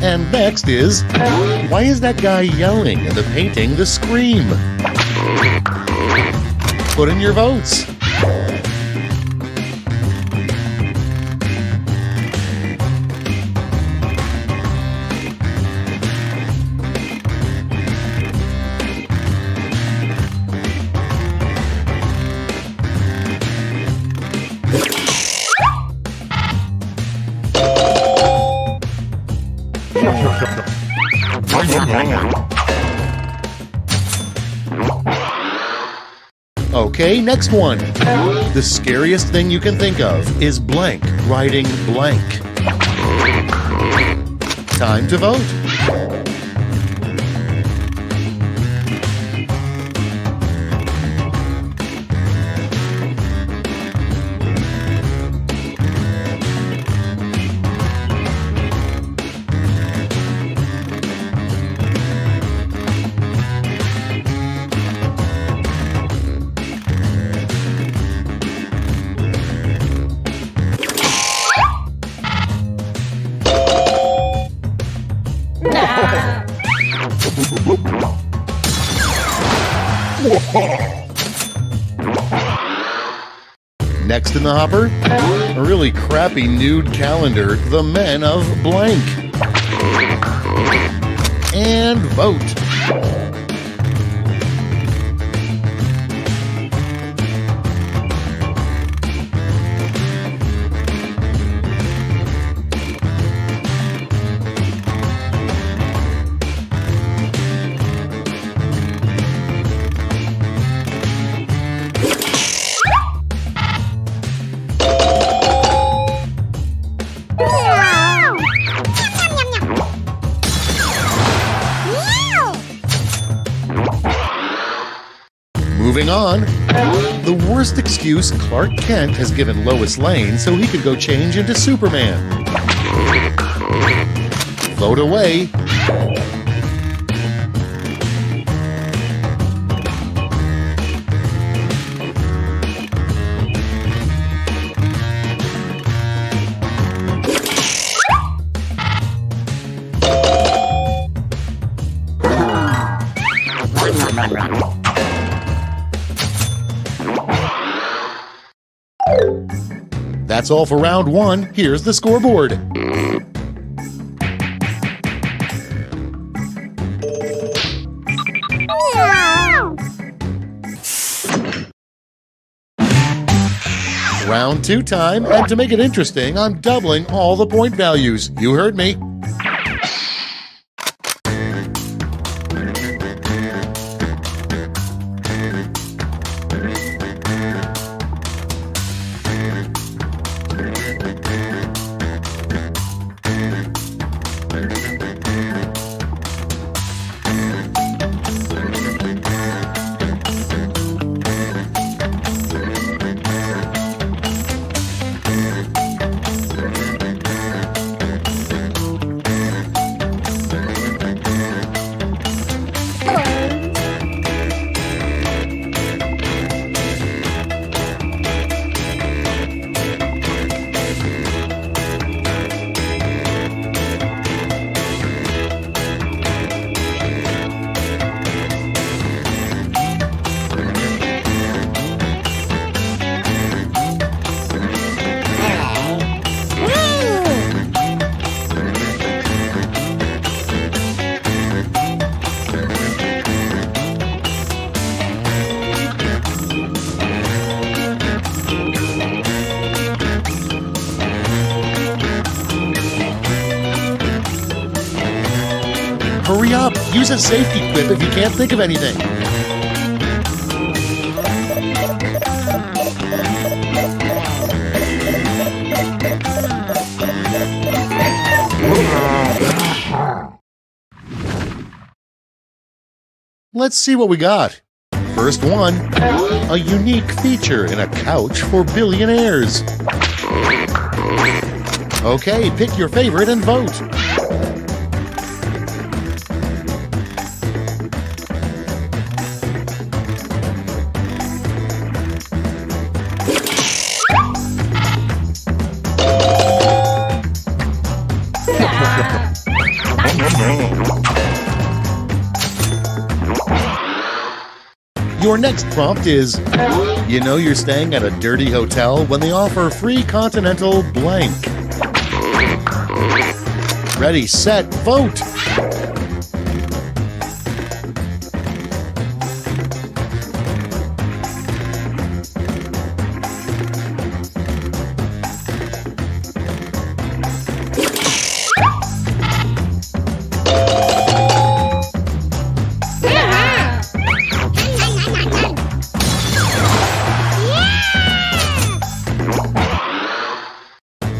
And next is, why is that guy yelling in the painting the Scream? Put in your votes. Okay, next one. The scariest thing you can think of is blank writing blank. Time to vote. Next in the hopper, a really crappy nude calendar, The Men of Blank. And vote. Moving on, the worst excuse Clark Kent has given Lois Lane so he could go change into Superman. Vote away. That's all for round one. Here's the scoreboard. Round two time, and to make it interesting, I'm doubling all the point values. You heard me. Hurry up! Use a safety quip if you can't think of anything. Let's see what we got. First one, a unique feature in a couch for billionaires. Okay, pick your favorite and vote. Your next prompt is, you know you're staying at a dirty hotel when they offer free continental blank. Ready, set, vote!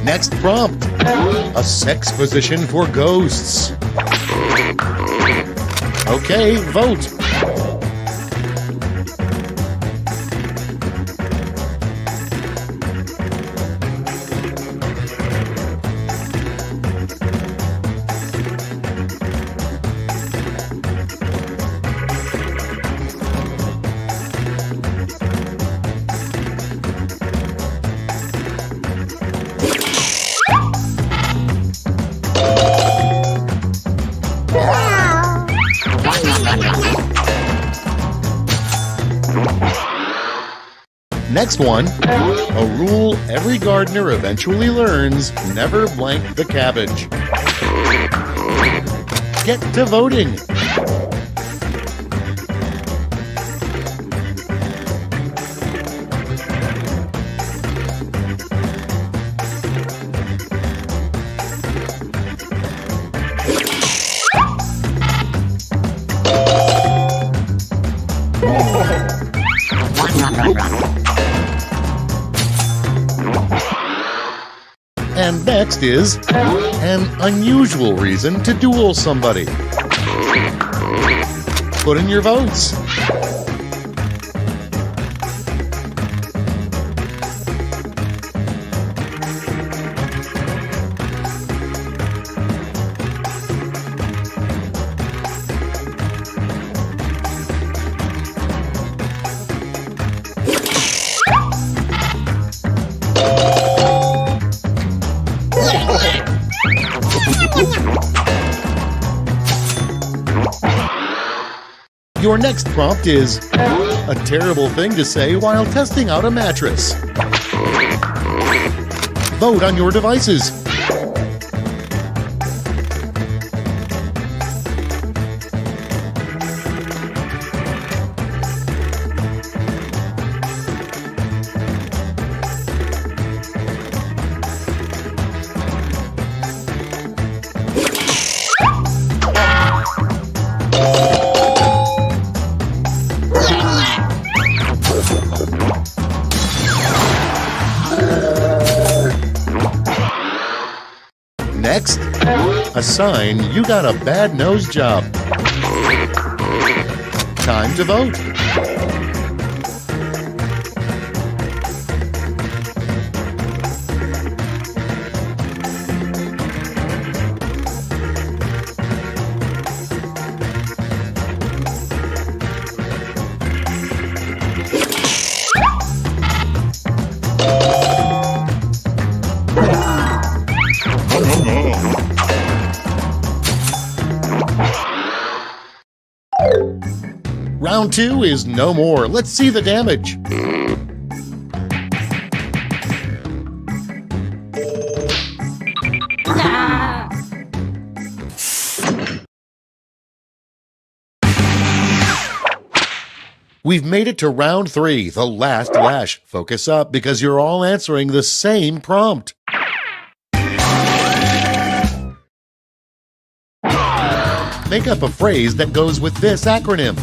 Next prompt, a sex position for ghosts. Okay, vote. Next one, a rule every gardener eventually learns: never blank the cabbage. Get to voting. And next is an unusual reason to duel somebody. Put in your votes. Your next prompt is a terrible thing to say while testing out a mattress. Vote on your devices. Next, a sign you got a bad nose job. Time to vote. Round 2 is no more. Let's see the damage. We've made it to round 3, the last lash. Focus up because you're all answering the same prompt. Make up a phrase that goes with this acronym.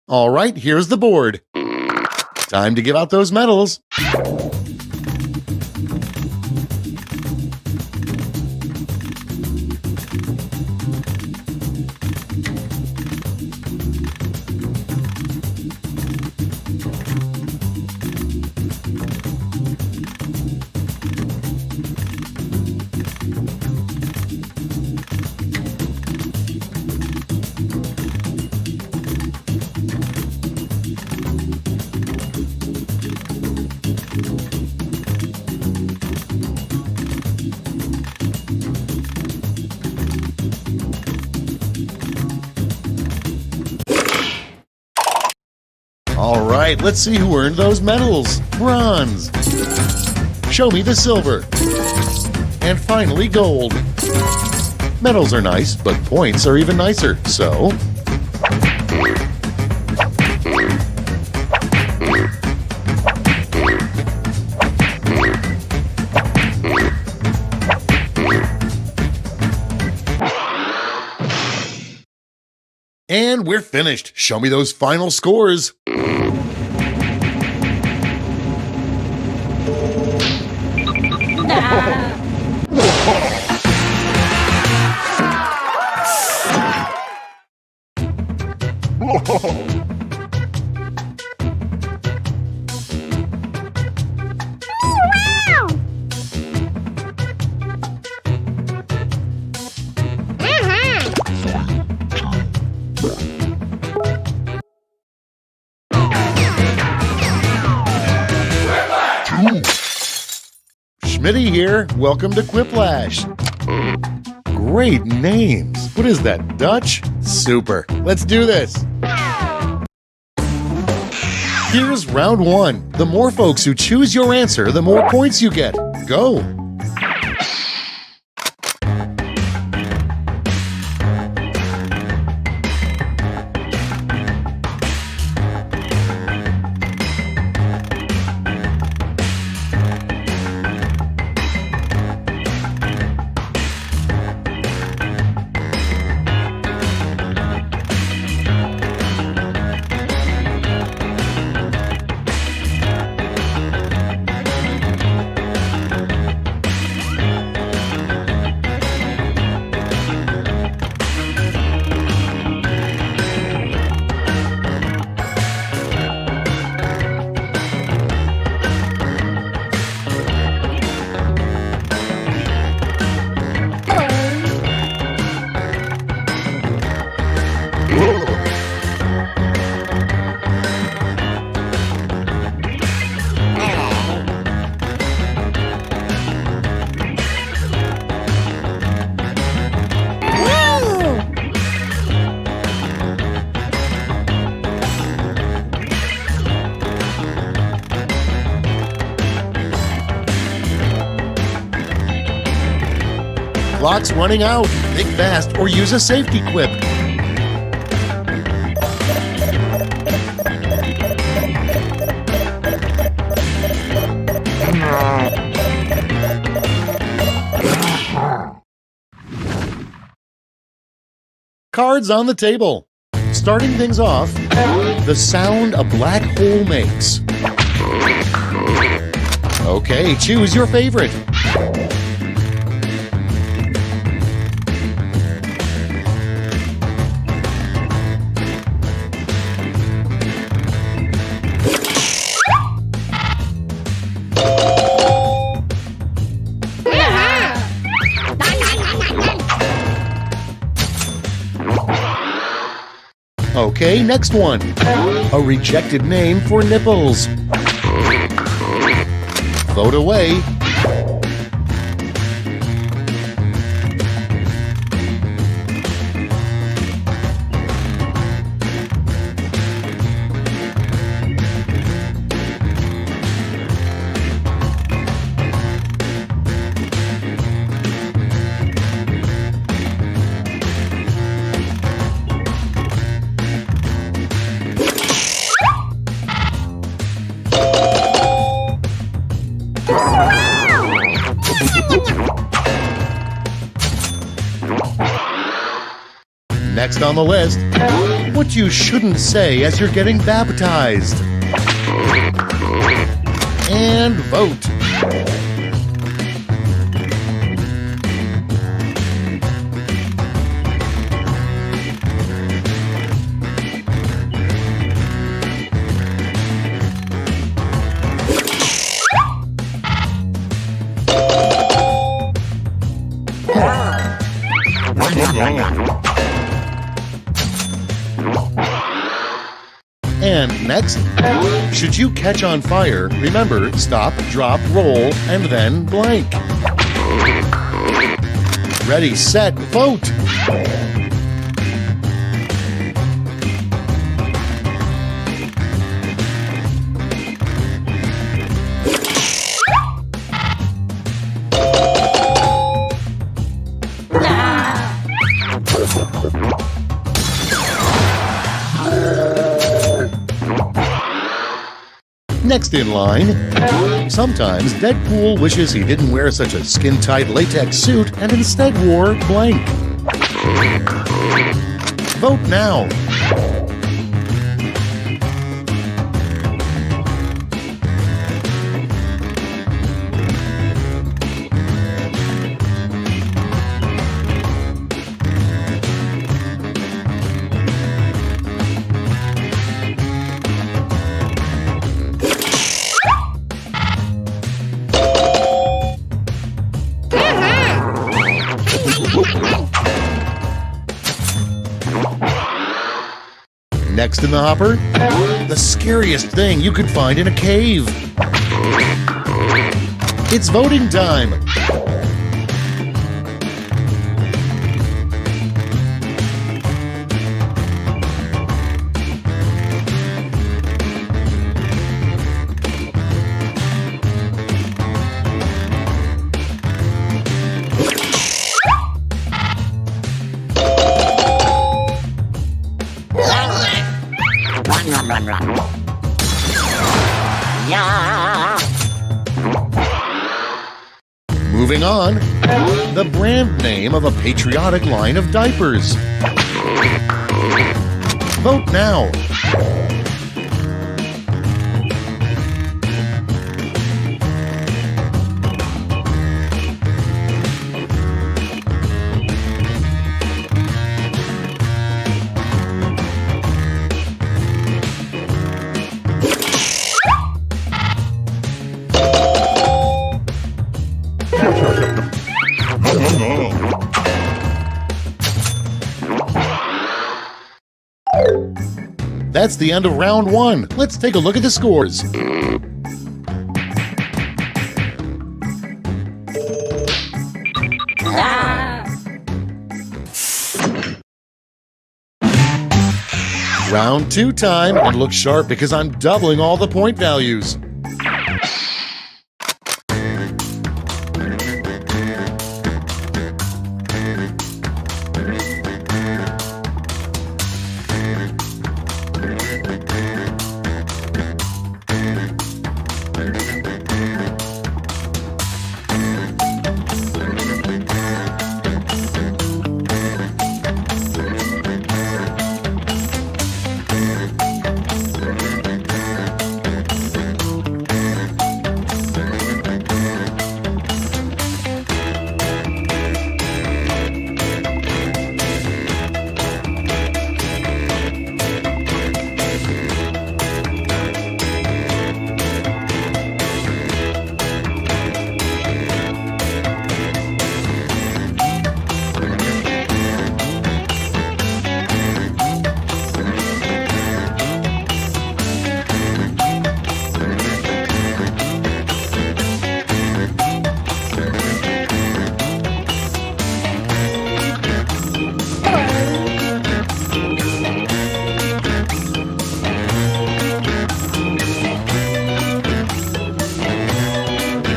All right, here's the board. Time to give out those medals. All right, let's see who earned those medals. Bronze. Show me the silver. And finally, gold. Medals are nice, but points are even nicer. So, and we're finished. Show me those final scores. Schmitty here. Welcome to Quiplash. Great names. What is that, Dutch? Super. Let's do this. Here's round one. The more folks who choose your answer, the more points you get. Go. Clock's running out. Think fast or use a safety quip. Cards on the table. Starting things off, the sound a black hole makes. Okay, choose your favorite. Okay, next one. A rejected name for nipples. Vote away. Next on the list, what you shouldn't say as you're getting baptized. And vote. And next, should you catch on fire, remember, stop, drop, roll, and then blank. Ready, set, vote! Next in line, sometimes Deadpool wishes he didn't wear such a skin-tight latex suit and instead wore blank. Vote now. Next in the hopper, the scariest thing you could find in a cave. It's voting time. Moving on, the brand name of a patriotic line of diapers. Vote now. That's the end of round one. Let's take a look at the scores. Round two time, and look sharp because I'm doubling all the point values.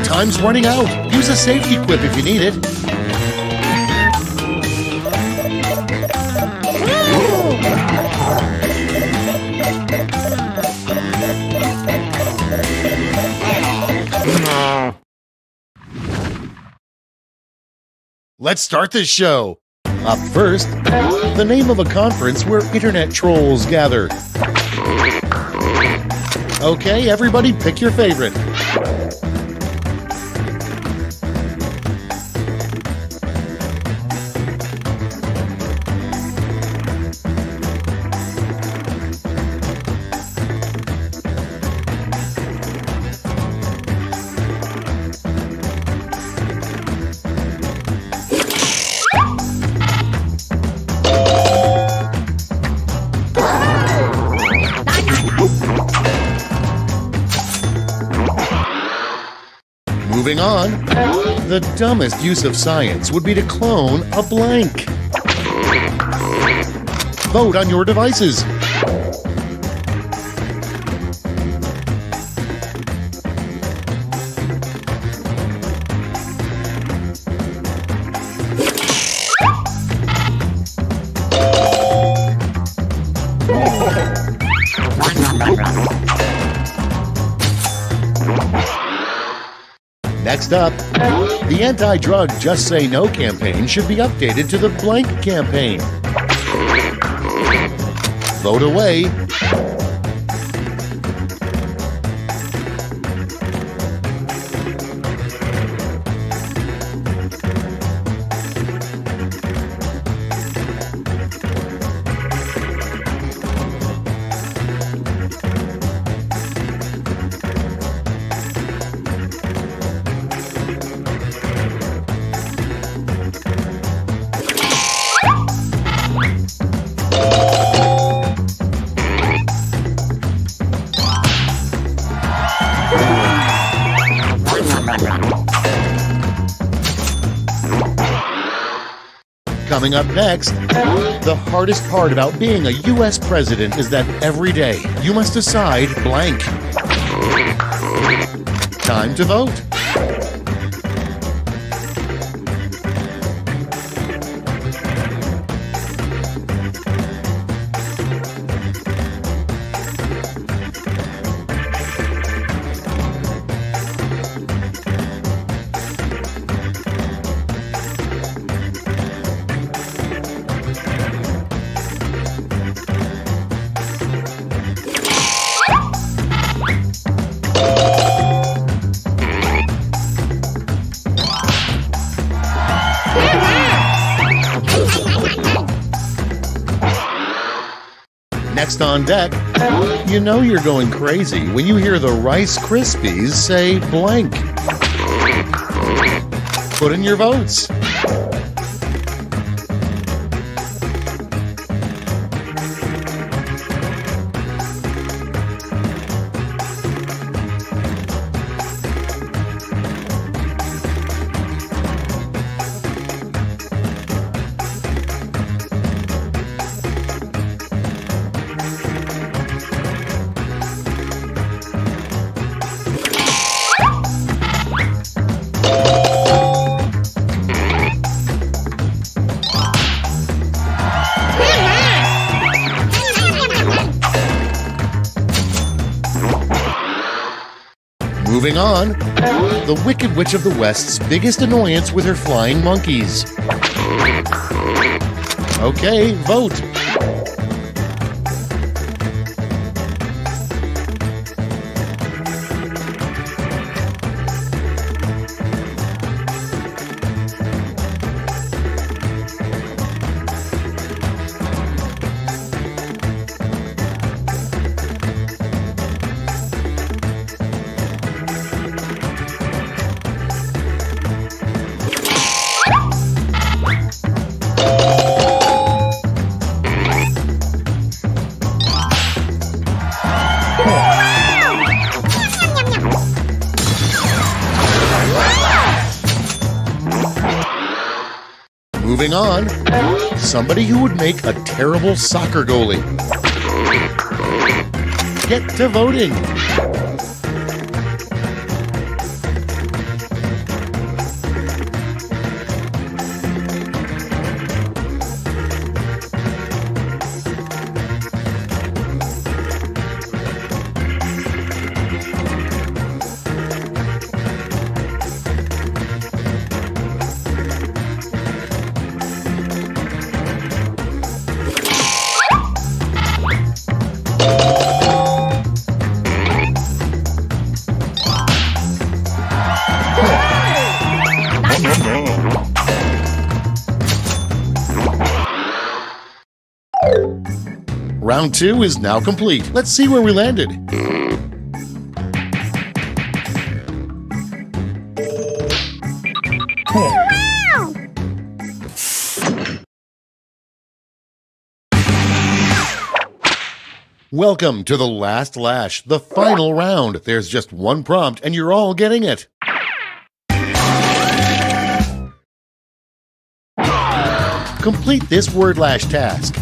Time's running out. Use a safety quip if you need it. Let's start this show. Up first, the name of a conference where internet trolls gather. Okay, everybody pick your favorite. Moving on, the dumbest use of science would be to clone a blank. Vote on your devices. Next up, the anti-drug Just Say No campaign should be updated to the blank campaign. Vote away. Coming up next, the hardest part about being a U.S. president is that every day you must decide blank. Time to vote. Next on deck, you know you're going crazy when you hear the Rice Krispies say blank. Put in your votes. Moving on, the Wicked Witch of the West's biggest annoyance with her flying monkeys. Okay, vote. Moving on, somebody who would make a terrible soccer goalie. Get to voting. Round 2 is now complete. Let's see where we landed. Welcome to the last lash, the final round. There's just one prompt and you're all getting it. Complete this word lash task.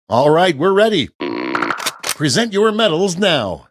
All right, we're ready. Present your medals now.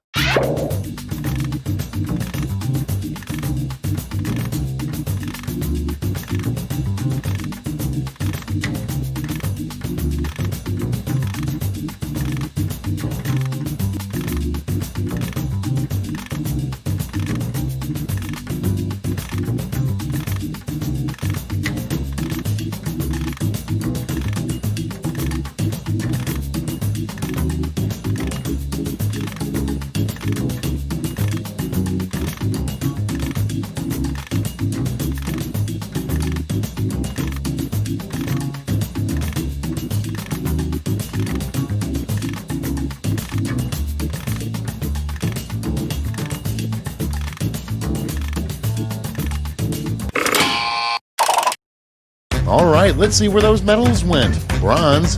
All right, let's see where those medals went. Bronze.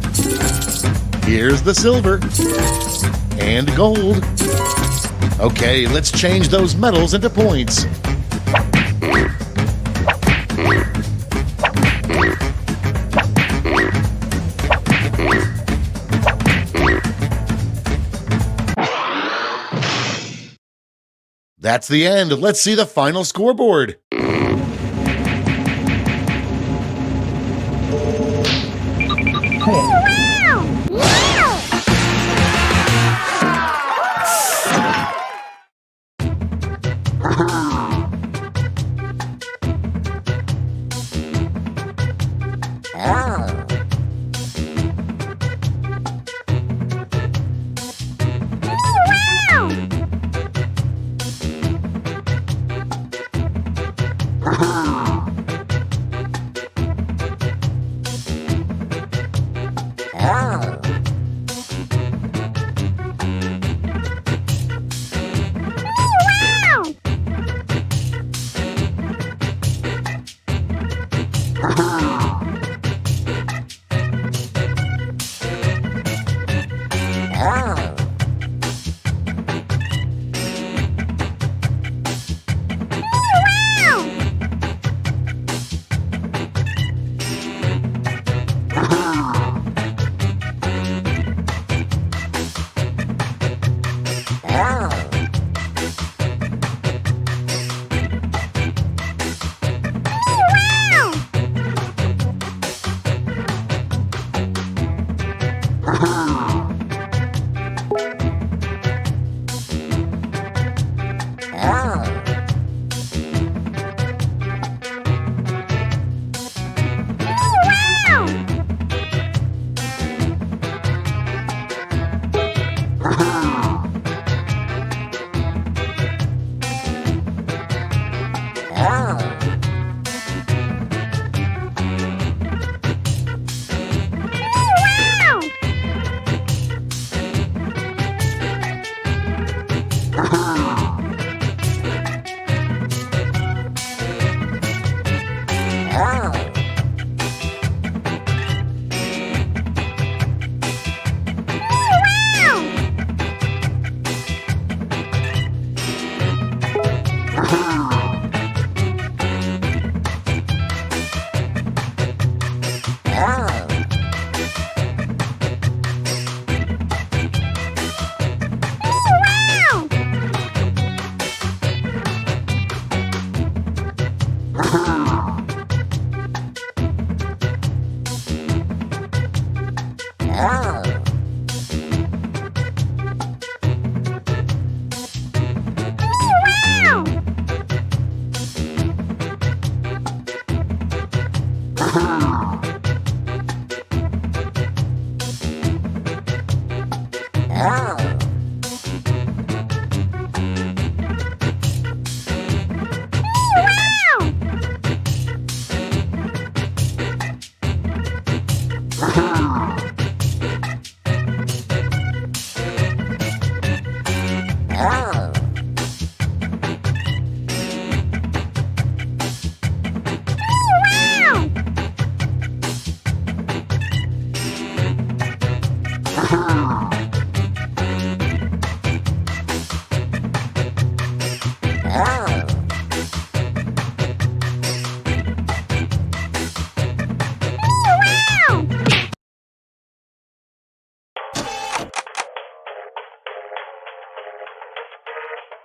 Here's the silver. And gold. Okay, let's change those medals into points. That's the end. Let's see the final scoreboard.